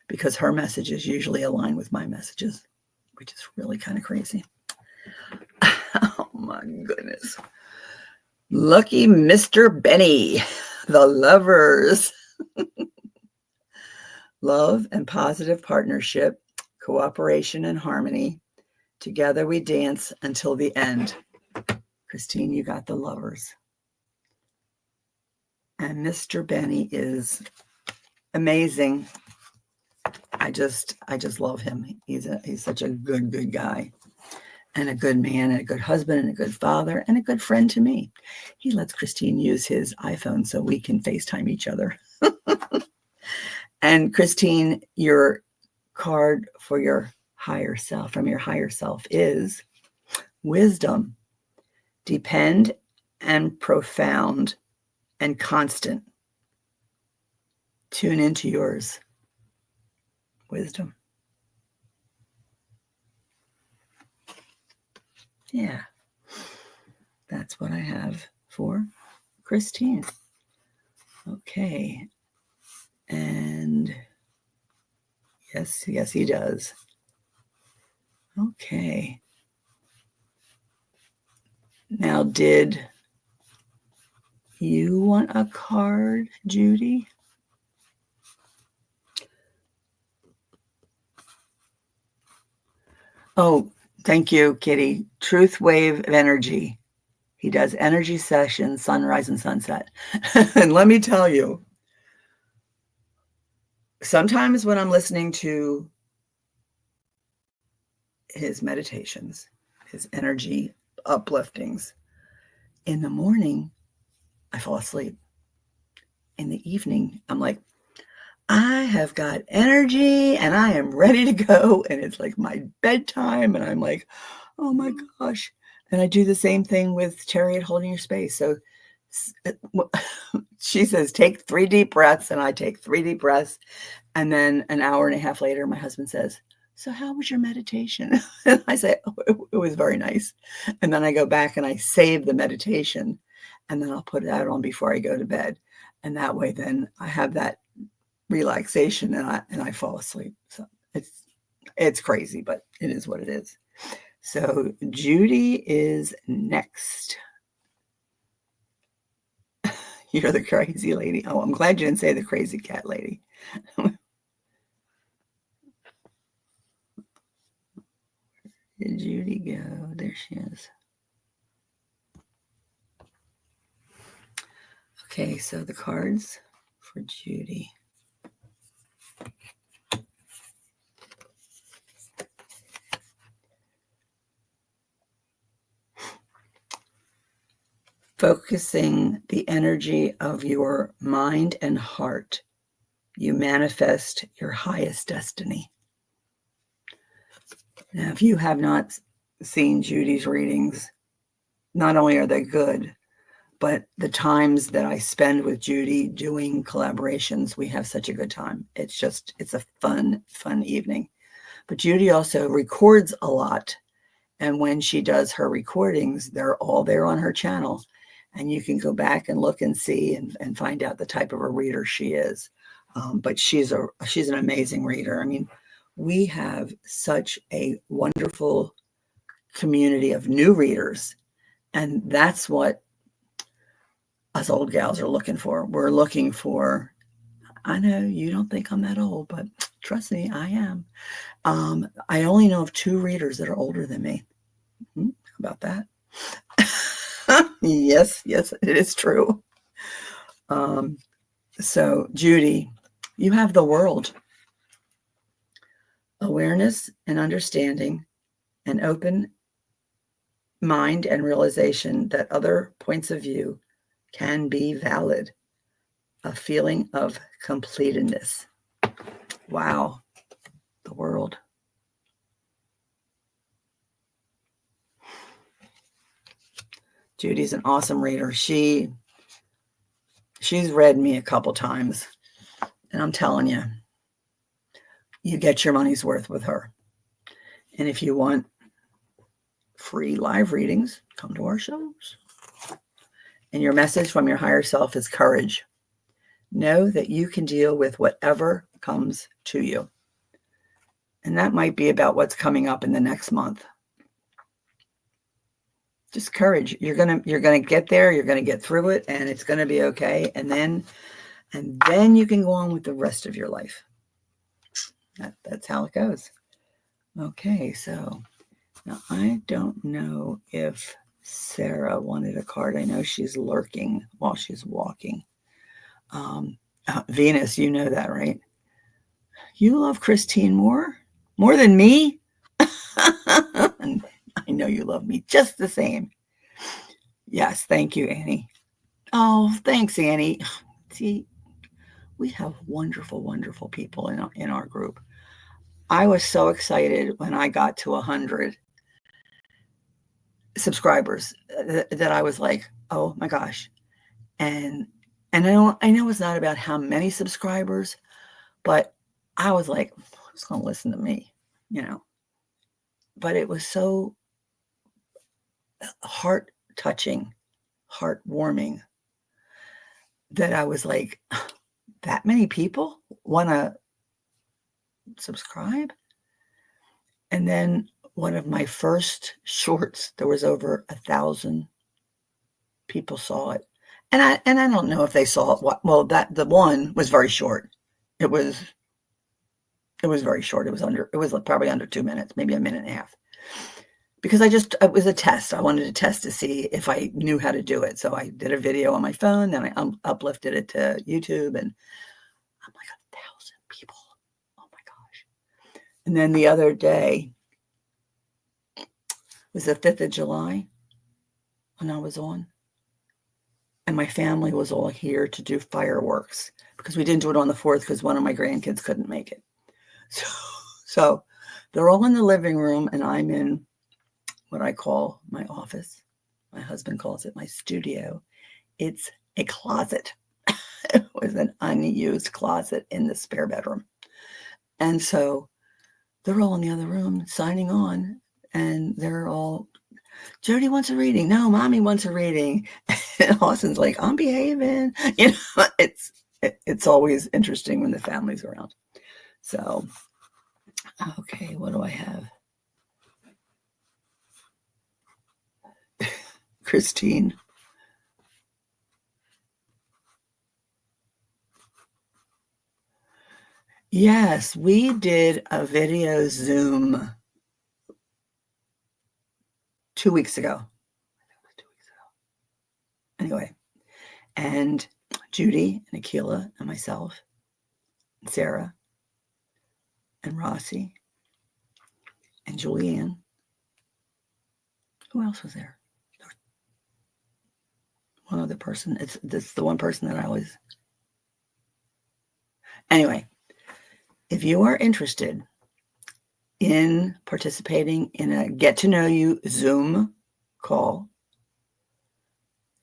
Because her messages usually align with my messages, which is really kind of crazy. Oh my goodness. Lucky Mr. Benny, the lovers. Love and positive partnership, cooperation and harmony. Together we dance until the end. Christine, you got the lovers. And Mr. Benny is amazing. I just love him. He's such a good guy, and a good man, and a good husband, and a good father, and a good friend to me. He lets Christine use his iPhone so we can FaceTime each other. And Christine, your card for your higher self, from your higher self, is wisdom, depend and profound and constant. Tune into yours. Wisdom. Yeah, that's what I have for Christine. Okay. And yes, he does. Okay. Now, did you want a card, Judy? Oh, thank you, Kitty. Truth Wave of Energy. He does energy sessions, sunrise and sunset. And let me tell you, sometimes when I'm listening to his meditations, his energy upliftings, in the morning, I fall asleep. In the evening, I'm like, I have got energy and I am ready to go. And it's like my bedtime. And I'm like, oh my gosh. And I do the same thing with Chariot Holding Your Space. So she says, take 3 deep breaths. And I take 3 deep breaths. And then an hour and a half later, my husband says, so how was your meditation? And I say, oh, it was very nice. And then I go back and I save the meditation. And then I'll put that on before I go to bed. And that way, then I have that relaxation and I fall asleep. So it's crazy, but it is what it is. So Judy is next. You're the crazy lady. Oh, I'm glad you didn't say the crazy cat lady. Did Judy go? There she is. Okay, so the cards for Judy. Focusing the energy of your mind and heart, you manifest your highest destiny. Now, if you have not seen Judy's readings, not only are they good, but the times that I spend with Judy doing collaborations, we have such a good time. It's a fun evening. But Judy also records a lot. And when she does her recordings, they're all there on her channel. And you can go back and look and see and find out the type of a reader she is. But she's an amazing reader. I mean, we have such a wonderful community of new readers. And that's what us old gals are looking for. We're looking for I know you don't think I'm that old, but trust me, I am. I only know of 2 readers that are older than me. How about that? Yes, it is true. So, Judy, you have the world. Awareness and understanding, an open mind and realization that other points of view can be valid. A feeling of completedness. Wow, the world. Judy's an awesome reader. She's read me a couple times, and I'm telling you, you get your money's worth with her. And if you want free live readings, come to our shows. And your message from your higher self is courage. Know that you can deal with whatever comes to you. And that might be about what's coming up in the next month. Just courage. You're gonna get there. You're gonna get through it, and it's gonna be okay. And then you can go on with the rest of your life. That's how it goes. Okay, so now I don't know if Sarah wanted a card. I know she's lurking while she's walking. Venus, you know that, right? You love Christine more than me. I know you love me just the same. Yes, thank you, Annie. Oh, thanks, Annie. See, we have wonderful, wonderful people in our group. I was so excited when I got to 100 subscribers that I was like, oh my gosh. And I know it's not about how many subscribers, but I was like, who's going to listen to me, But it was so heart-touching, heartwarming that I was like, that many people want to subscribe? And then one of my first shorts, there was over 1,000 people saw it. And I don't know if they saw it. Well, the one was very short. It was very short. It was probably under 2 minutes, maybe a minute and a half. Because it was a test. I wanted to test to see if I knew how to do it. So I did a video on my phone, then I uplifted it to YouTube, and I'm like, 1,000 people. Oh my gosh. And then the other day was the 5th of July when I was on. And my family was all here to do fireworks because we didn't do it on the 4th because one of my grandkids couldn't make it. So they're all in the living room, and I'm in what I call my office. My husband calls it my studio. It's a closet. It was an unused closet in the spare bedroom. And so they're all in the other room signing on, and they're all, Jody wants a reading. No, Mommy wants a reading. And Austin's like, I'm behaving. It's always interesting when the family's around. So, okay, what do I have? Christine. Yes, we did a video Zoom 2 weeks ago. Anyway, and Judy and Akila and myself, and Sarah and Rossi and Julianne. Who else was there? One other person. It's the one person that I always. Anyway, if you are interested in participating in a get to know you Zoom call,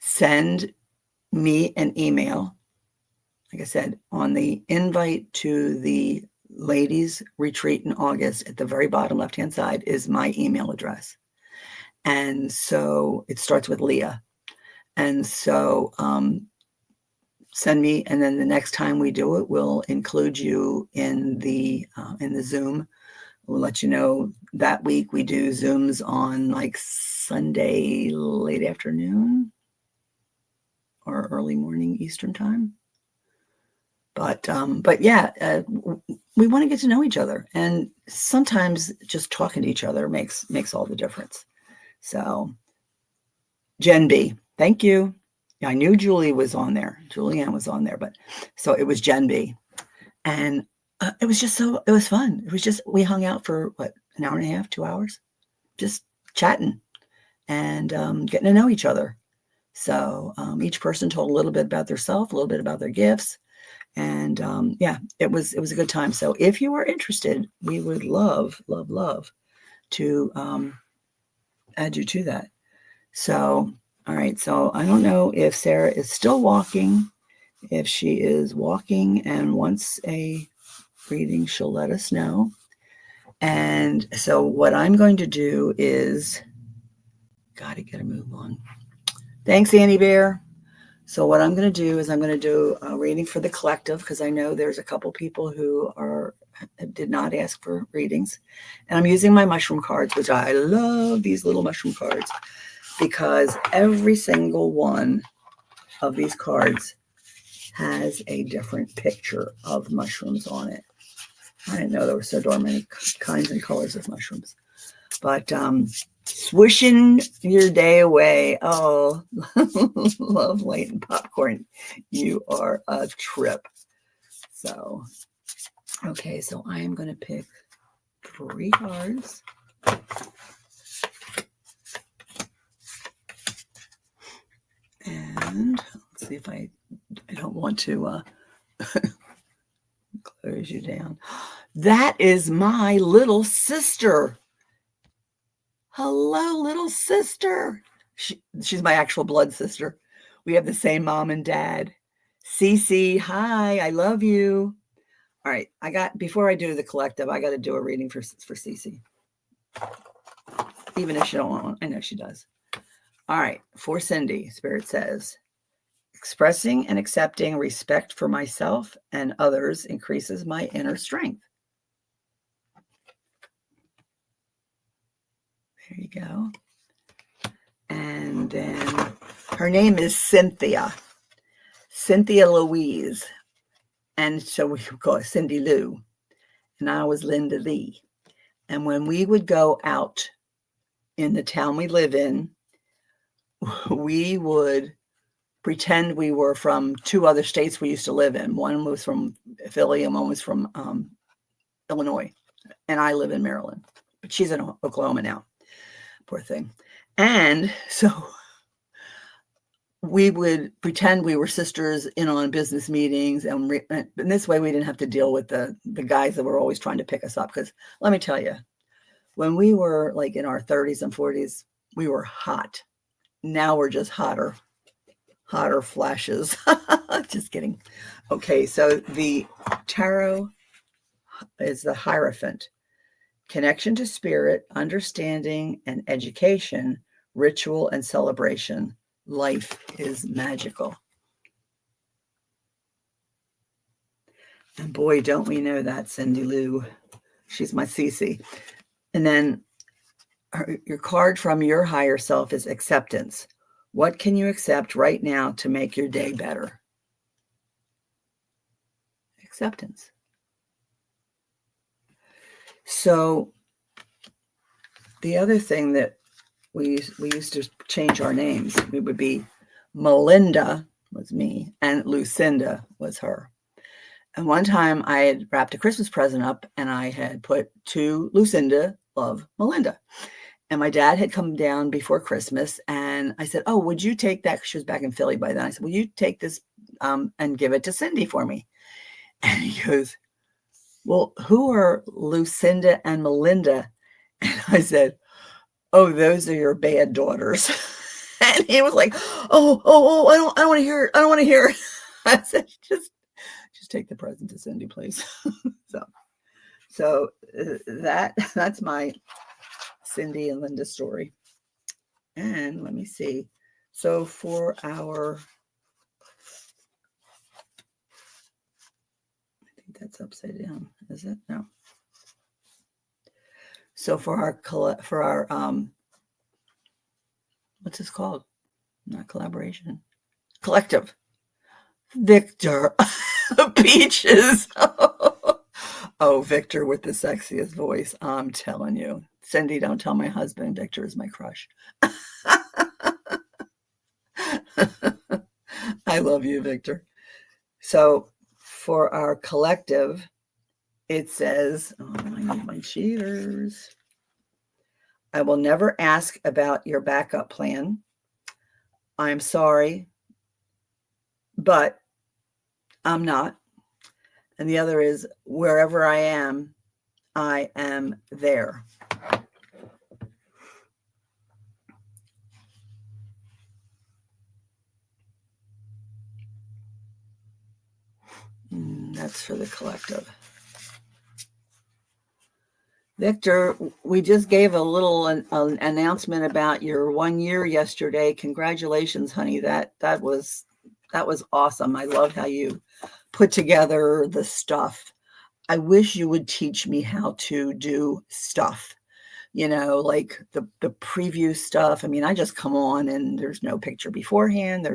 send me an email. Like I said, on the invite to the ladies retreat in August, at the very bottom left-hand side is my email address. And so it starts with Leah. And so send me, and then the next time we do it, we'll include you in the Zoom. We'll let you know that week we do Zooms on like Sunday late afternoon or early morning Eastern time. But yeah, we want to get to know each other, and sometimes just talking to each other makes all the difference. So, Jen B, thank you. I knew Julie was on there. Julianne was on there, but so it was Jen B, and it was just it was fun. It was just we hung out for what, an hour and a half, 2 hours, just chatting and getting to know each other. So each person told a little bit about themselves, a little bit about their gifts. And yeah, it was a good time. So if you are interested, we would love to add you to that. So, all right. So I don't know if Sarah is still walking. If she is walking and wants a reading, she'll let us know. And so what I'm going to do is, gotta move on. Thanks, Annie Bear. So what I'm going to do is I'm going to do a reading for the collective, because I know there's a couple people who did not ask for readings. And I'm using my mushroom cards, which I love these little mushroom cards, because every single one of these cards has a different picture of mushrooms on it. I didn't know there were so darn many kinds and colors of mushrooms. But swishing your day away. Oh, love, light, and popcorn. You are a trip. So, okay, so I am going to pick 3 cards. And let's see if I don't want to close you down. That is my little sister. Hello, little sister. She's my actual blood sister. We have the same mom and dad. Cece, hi, I love you. All right, before I do the collective, I got to do a reading for Cece. Even if she don't want one, I know she does. All right, for Cindy, Spirit says, expressing and accepting respect for myself and others increases my inner strength. There you go. And then her name is Cynthia Louise. And so we call her Cindy Lou. And I was Linda Lee. And when we would go out in the town we live in, we would pretend we were from 2 other states we used to live in. One was from Philly and one was from Illinois. And I live in Maryland. But she's in Oklahoma now. Poor thing. And so we would pretend we were sisters in on business meetings. And in this way, we didn't have to deal with the guys that were always trying to pick us up. Because let me tell you, when we were like in our 30s and 40s, we were hot. Now we're just hotter flashes. Just kidding. Okay, so the tarot is the Hierophant. Connection to spirit, understanding and education, ritual and celebration. Life is magical. And boy, don't we know that, Cindy Lou. She's my Cece. And then your card from your higher self is acceptance. What can you accept right now to make your day better? Acceptance. So the other thing that we used to change our names. We would be Melinda was me and Lucinda was her. And one time I had wrapped a Christmas present up and I had put to Lucinda, love, Melinda. And my dad had come down before Christmas and I said, oh, would you take that? She was back in Philly by then. I said, will you take this and give it to Cindy for me? And he goes, well, who are Lucinda and Melinda? And I said, oh, those are your bad daughters. And he was like, oh, I don't want to hear it. I don't want to hear it. I said, just take the present to Cindy, please. So that's my Cindy and Linda story. And let me see. So for our, I think that's upside down, is it? No. So for our what's this called? Not collaboration. Collective. Victor. Peaches. Oh, Victor with the sexiest voice. I'm telling you. Cindy, don't tell my husband. Victor is my crush. I love you, Victor. So for our collective, it says, oh, I need my cheaters. I will never ask about your backup plan. I'm sorry, but I'm not. And the other is, wherever I am there. That's for the collective. Victor, we just gave a little an announcement about your 1 year yesterday. Congratulations, honey. That was awesome. I love how you put together the stuff. I wish you would teach me how to do stuff. Like the preview stuff. I mean, I just come on and there's no picture beforehand.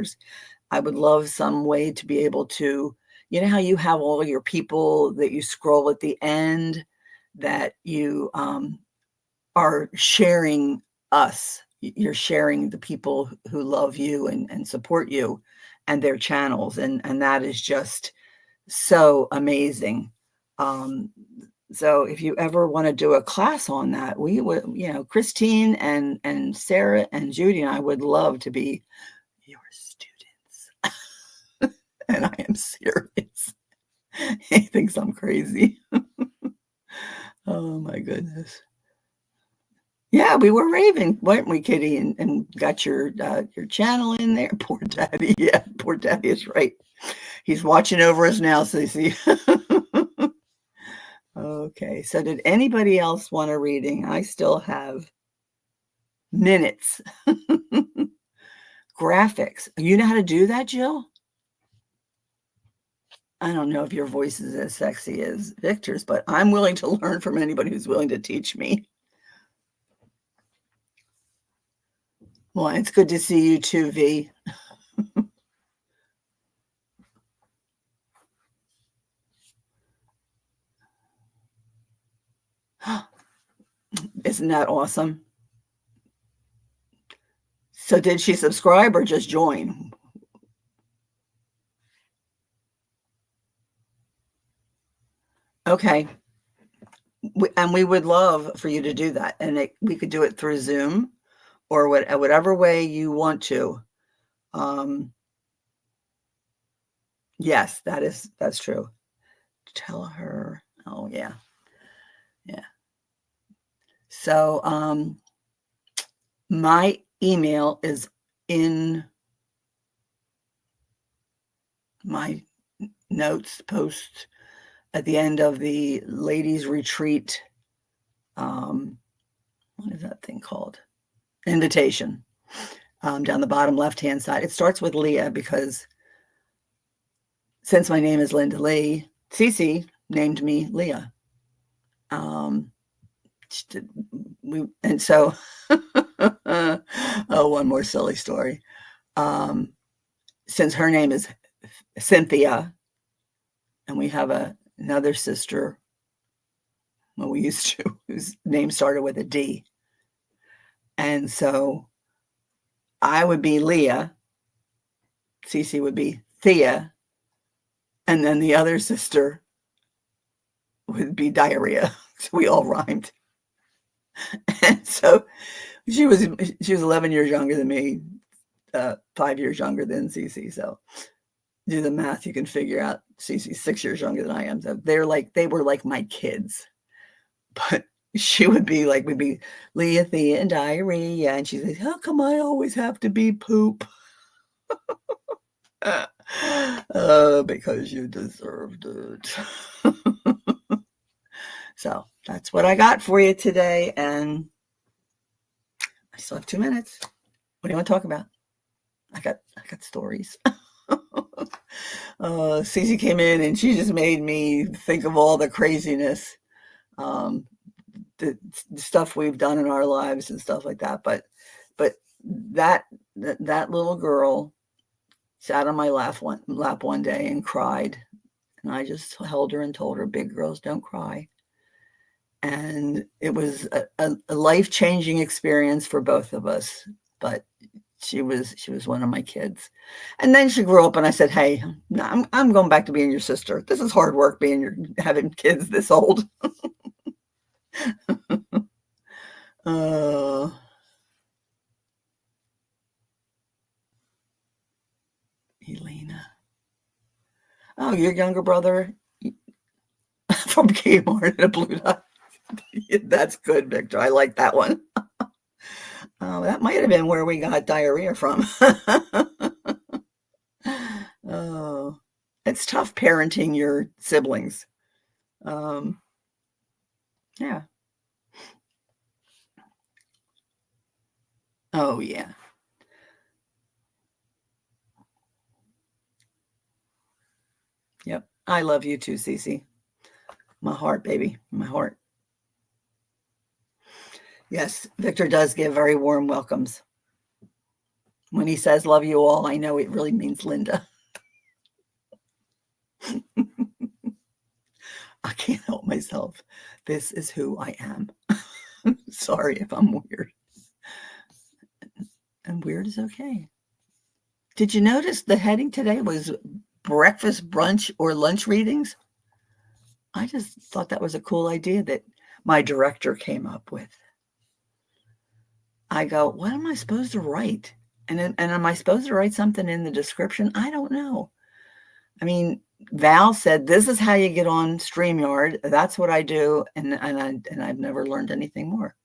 I would love some way to be able to, how you have all your people that you scroll at the end, that you are sharing us. You're sharing the people who love you and support you and their channels. And that is just so amazing. So if you ever want to do a class on that, we would, Christine and Sarah and Judy and I would love to be your students. And I am serious. He thinks I'm crazy. Oh my goodness. Yeah, we were raving, weren't we, Kitty? And got your channel in there. Poor Daddy. Yeah, poor Daddy is right. He's watching over us now, Cece. Okay, so did anybody else want a reading? I still have minutes. Graphics. You know how to do that, Jill? I don't know if your voice is as sexy as Victor's, but I'm willing to learn from anybody who's willing to teach me. Well, it's good to see you too, V. Isn't that awesome? So did she subscribe or just join? Okay. And we would love for you to do that. And we could do it through Zoom or whatever way you want to. Yes, that's true. Tell her. Oh, yeah. Yeah. So my email is in my notes post at the end of the ladies retreat. What is that thing called? Invitation. Down the bottom left-hand side. It starts with Leah because since my name is Linda Lee, Cece named me Leah. And so, one more silly story. Since her name is Cynthia, and we have another sister, well, we used to, whose name started with a D. And so I would be Leah, Cece would be Thea, and then the other sister would be Diarrhea. So we all rhymed. And so she was 11 years younger than me, 5 years younger than Cece. So do the math, you can figure out Cece's 6 years younger than I am. So they were like my kids. But she would be like, we'd be Leah, Thea, and Diarrhea. And she'd say, how come I always have to be poop? Because you deserved it. So that's what I got for you today. And I still have 2 minutes. What do you want to talk about? I got stories. Cece came in and she just made me think of all the craziness, the stuff we've done in our lives and stuff like that. But that little girl sat on my lap one day and cried And I just held her and told her, big girls don't cry. And it was a life-changing experience for both of us. But she was one of my kids. And then she grew up and I said, hey, I'm going back to being your sister. This is hard work having kids this old. Elena. Oh, your younger brother from Kmart and a blue dot. That's good, Victor. I like that one. That might have been where we got diarrhea from. Oh, it's tough parenting your siblings. Yeah. Oh, yeah. Yep. I love you too, Cece. My heart, baby. My heart. Yes, Victor does give very warm welcomes. When he says love you all, I know it really means Linda. I can't help myself. This is who I am. Sorry if I'm weird. And weird is okay. Did you notice the heading today was breakfast, brunch, or lunch readings? I just thought that was a cool idea that my director came up with. I go, what am I supposed to write? And am I supposed to write something in the description? I don't know. I mean, Val said, this is how you get on StreamYard. That's what I do. And I've never learned anything more.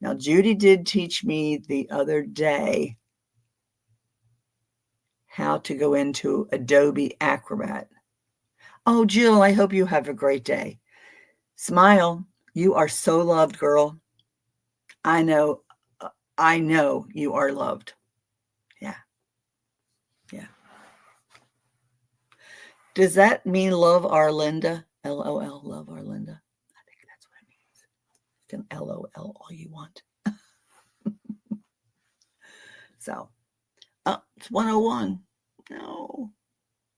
Now, Judy did teach me the other day how to go into Adobe Acrobat. Oh, Jill, I hope you have a great day. Smile. You are so loved, girl. I know you are loved. Yeah. Yeah. Does that mean love our Linda? LOL, love our Linda. I think that's what it means. You can LOL all you want. So, it's 101. No.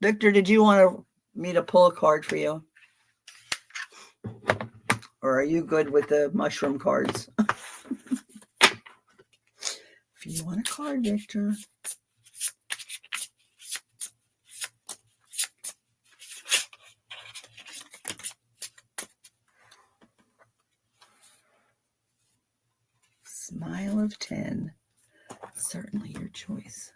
Victor, did you want me to pull a card for you? Or are you good with the mushroom cards? If you want a card, Victor. Smile of 10. Certainly your choice.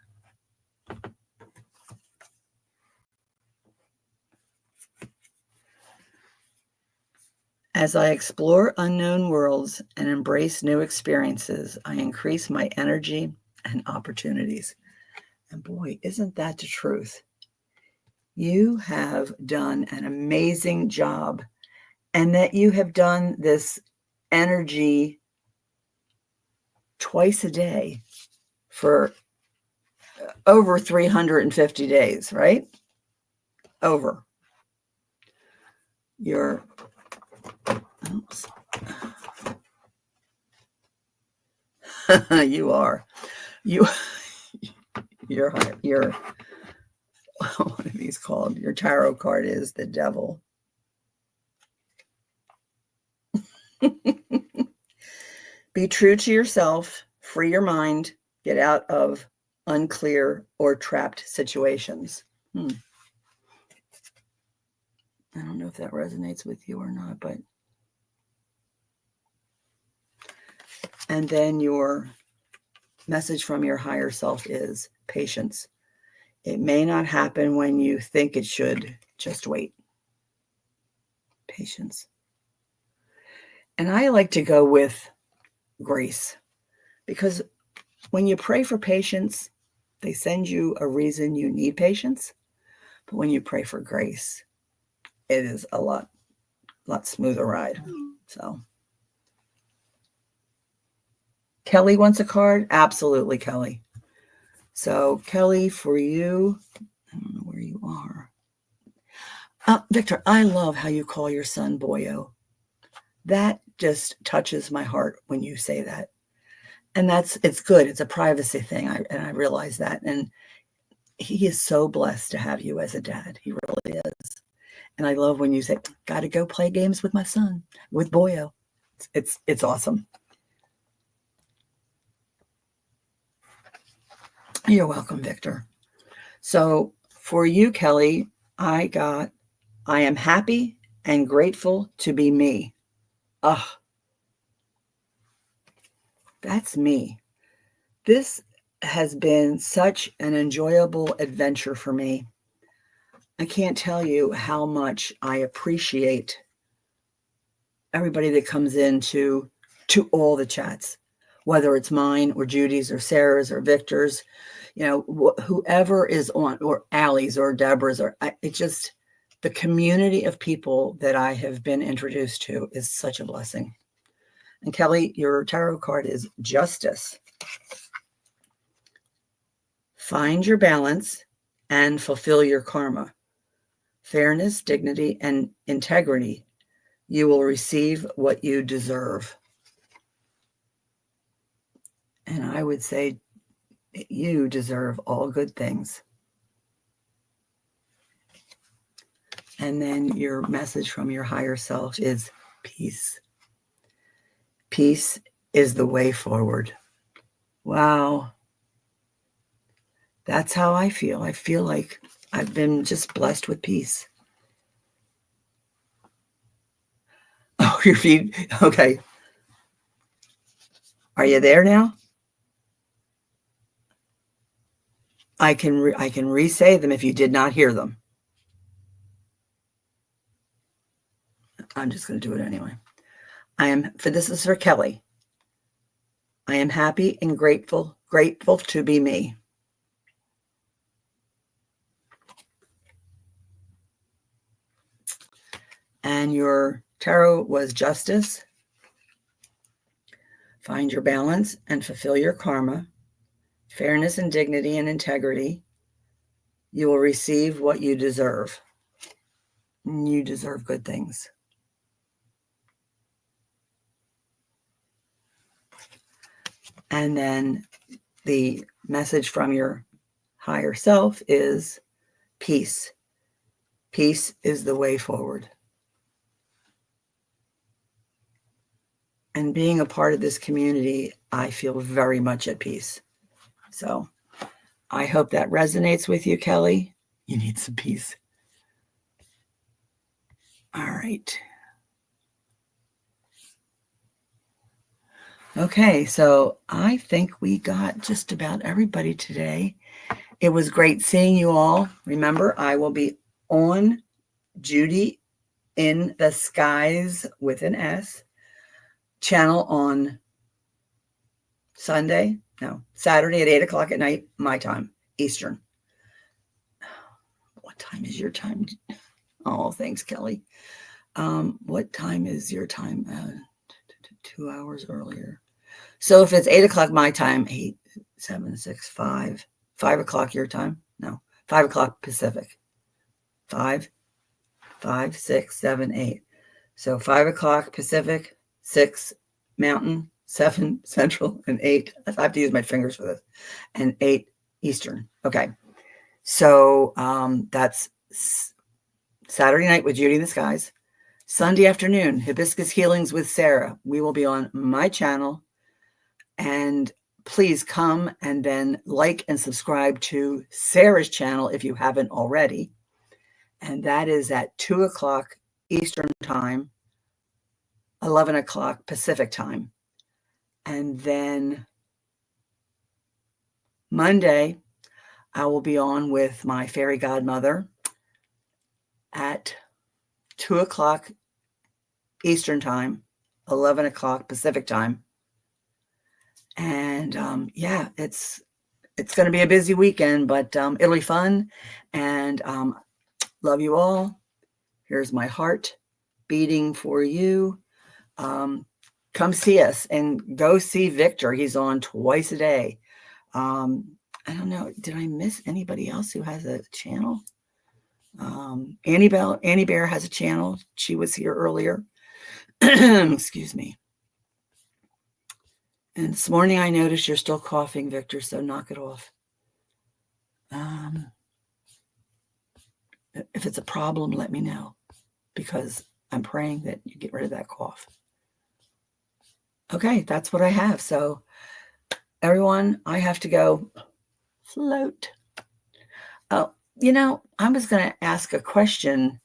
As I explore unknown worlds and embrace new experiences, I increase my energy and opportunities. And boy, isn't that the truth? You have done an amazing job, and that you have done this energy twice a day for over 350 days, right? Over. You're you are. You're what are these called? Your tarot card is the devil. Be true to yourself, free your mind, get out of unclear or trapped situations. I don't know if that resonates with you or not, but. And then your message from your higher self is patience. It may not happen when you think it should. Just wait. Patience. And I like to go with grace, because when you pray for patience, they send you a reason you need patience. But when you pray for grace, it is a lot smoother ride. So Kelly wants a card. Absolutely, Kelly. So Kelly, for you, I don't know where you are. Victor, I love how you call your son Boyo. That just touches my heart when you say that. And it's good. It's a privacy thing. I realize that. And he is so blessed to have you as a dad. He really is. And I love when you say, gotta go play games with my son, with Boyo. It's awesome. You're welcome, Victor. So for you, Kelly, I am happy and grateful to be me. Ugh, that's me. This has been such an enjoyable adventure for me. I can't tell you how much I appreciate everybody that comes into all the chats, whether it's mine or Judy's or Sarah's or Victor's, whoever is on, or Allie's or Deborah's, it just, the community of people that I have been introduced to is such a blessing. And Kelly, your tarot card is Justice. Find your balance and fulfill your karma. Fairness, dignity, and integrity. You will receive what you deserve. And I would say you deserve all good things. And then your message from your higher self is peace. Peace is the way forward. Wow. That's how I feel. I feel like I've been just blessed with peace. Oh, your feet. Okay. Are you there now? I can re-say them if you did not hear them. I'm just going to do it anyway. This is for Kelly. I am happy and grateful to be me. And your tarot was Justice. Find your balance and fulfill your karma. Fairness and dignity and integrity. You will receive what you deserve. You deserve good things. And then the message from your higher self is peace. Peace is the way forward. And being a part of this community, I feel very much at peace. So I hope that resonates with you, Kelly. You need some peace. All right. Okay, so I think we got just about everybody today. It was great seeing you all. Remember, I will be on Judy in the Skies with an S channel on Saturday at 8 o'clock at night, my time, Eastern. What time is your time? Oh, thanks, Kelly. What time is your time? 2 hours earlier. So if it's 8 o'clock my time, 8, 7, 6, 5 o'clock your time? No, 5 o'clock Pacific. 5, 6, 7, 8. So 5 o'clock Pacific, 6 Mountain, 7 Central, and 8. I have to use my fingers for this. And 8 Eastern. Okay. So that's Saturday night with Judy in the Skies. Sunday afternoon, Hibiscus Healings with Sarah. We will be on my channel. And please come and then like and subscribe to Sarah's channel if you haven't already. And that is at 2 o'clock Eastern time, 11 o'clock Pacific time. And then Monday, I will be on with my fairy godmother at 2 o'clock Eastern time, 11 o'clock Pacific time. And it's going to be a busy weekend, but it'll be fun. And love you all. Here's my heart beating for you. Come see us and go see Victor. He's on twice a day. I don't know. Did I miss anybody else who has a channel? Annie Bear has a channel. She was here earlier. Excuse me. And this morning I noticed you're still coughing, Victor, so knock it off. If it's a problem, let me know. because I'm praying that you get rid of that cough. Okay, that's what I have. So, everyone, I have to go float. Oh, I was going to ask a question.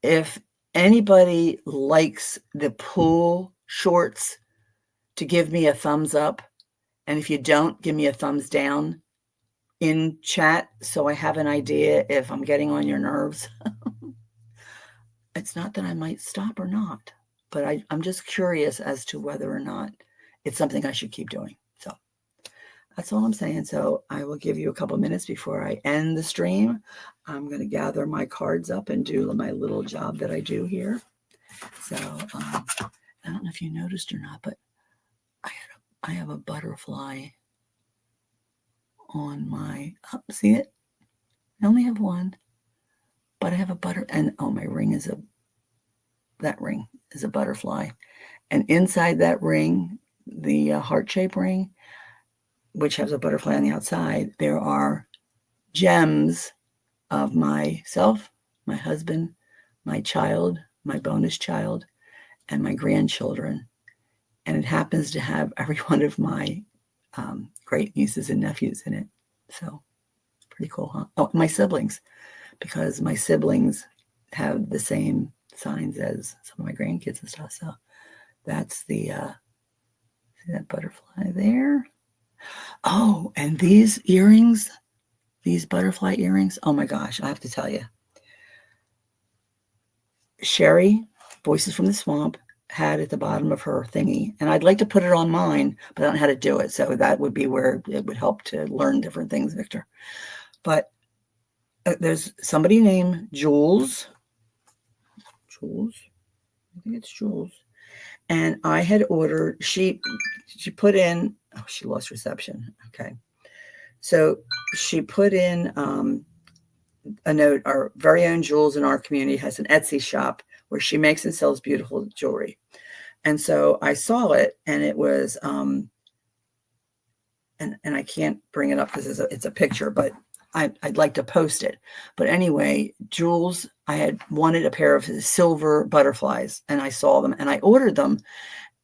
If anybody likes the pool shorts, to give me a thumbs up. And if you don't, give me a thumbs down in chat so I have an idea if I'm getting on your nerves. It's not that I might stop or not, but I'm just curious as to whether or not it's something I should keep doing. So that's all I'm saying. So I will give you a couple minutes before I end the stream. I'm going to gather my cards up and do my little job that I do here. So I don't know if you noticed or not, but I have a butterfly on my, see it? I only have one, but I have a and my ring is that ring is a butterfly. And inside that ring, the heart-shaped ring, which has a butterfly on the outside, there are gems of myself, my husband, my child, my bonus child, and my grandchildren. And it happens to have every one of my great nieces and nephews in it. So pretty cool, huh? Oh, my siblings, because my siblings have the same signs as some of my grandkids and stuff. So that's the see that butterfly there. Oh, and these earrings, these butterfly earrings. Oh my gosh, I have to tell you. Sherry, Voices from the Swamp, had at the bottom of her thingy, and I'd like to put it on mine, but I don't know how to do it. So that would be where it would help to learn different things, Victor. But there's somebody named Jules. I think it's Jules. And I had ordered, she put in, oh, she lost reception. Okay. So she put in a note. Our very own Jules in our community has an Etsy shop where she makes and sells beautiful jewelry. And so I saw it, and it was, and I can't bring it up because it's a picture, but I'd like to post it. But anyway, Jules, I had wanted a pair of silver butterflies, and I saw them, and I ordered them.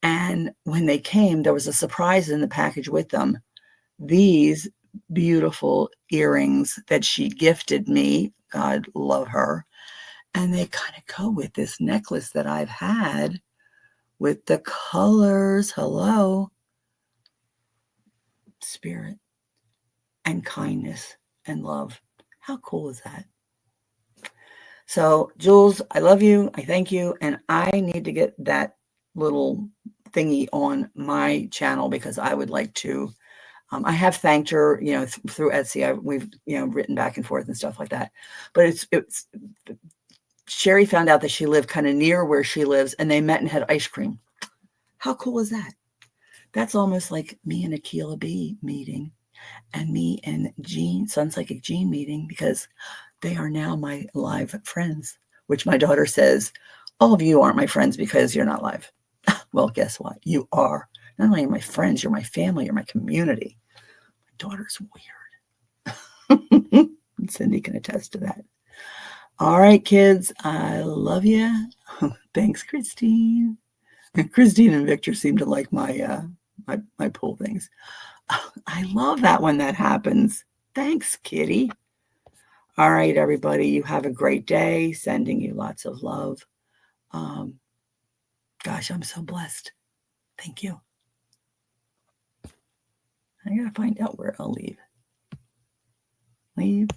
And when they came, there was a surprise in the package with them. These beautiful earrings that she gifted me. God love her. And they kind of go with this necklace that I've had with the colors. Hello. Spirit and kindness and love. How cool is that? So, Jules, I love you. I thank you. And I need to get that little thingy on my channel because I would like to. I have thanked her, through Etsy. We've, written back and forth and stuff like that. But it's Sherry found out that she lived kind of near where she lives, and they met and had ice cream. How cool is that? That's almost like me and Akila B meeting, and me and Jean, Sun Psychic Jean meeting, because they are now my live friends, which my daughter says, all of you aren't my friends because you're not live. Well, guess what? You are. Not only are my friends, you're my family, you're my community. My daughter's weird. Cindy can attest to that. All right, kids, I love you. Thanks, Christine. Christine and Victor seem to like my my pool things. I love that when that happens. Thanks, Kitty. All right, everybody, you have a great day. Sending you lots of love. Gosh, I'm so blessed. Thank you. I gotta find out where I'll leave. Leave.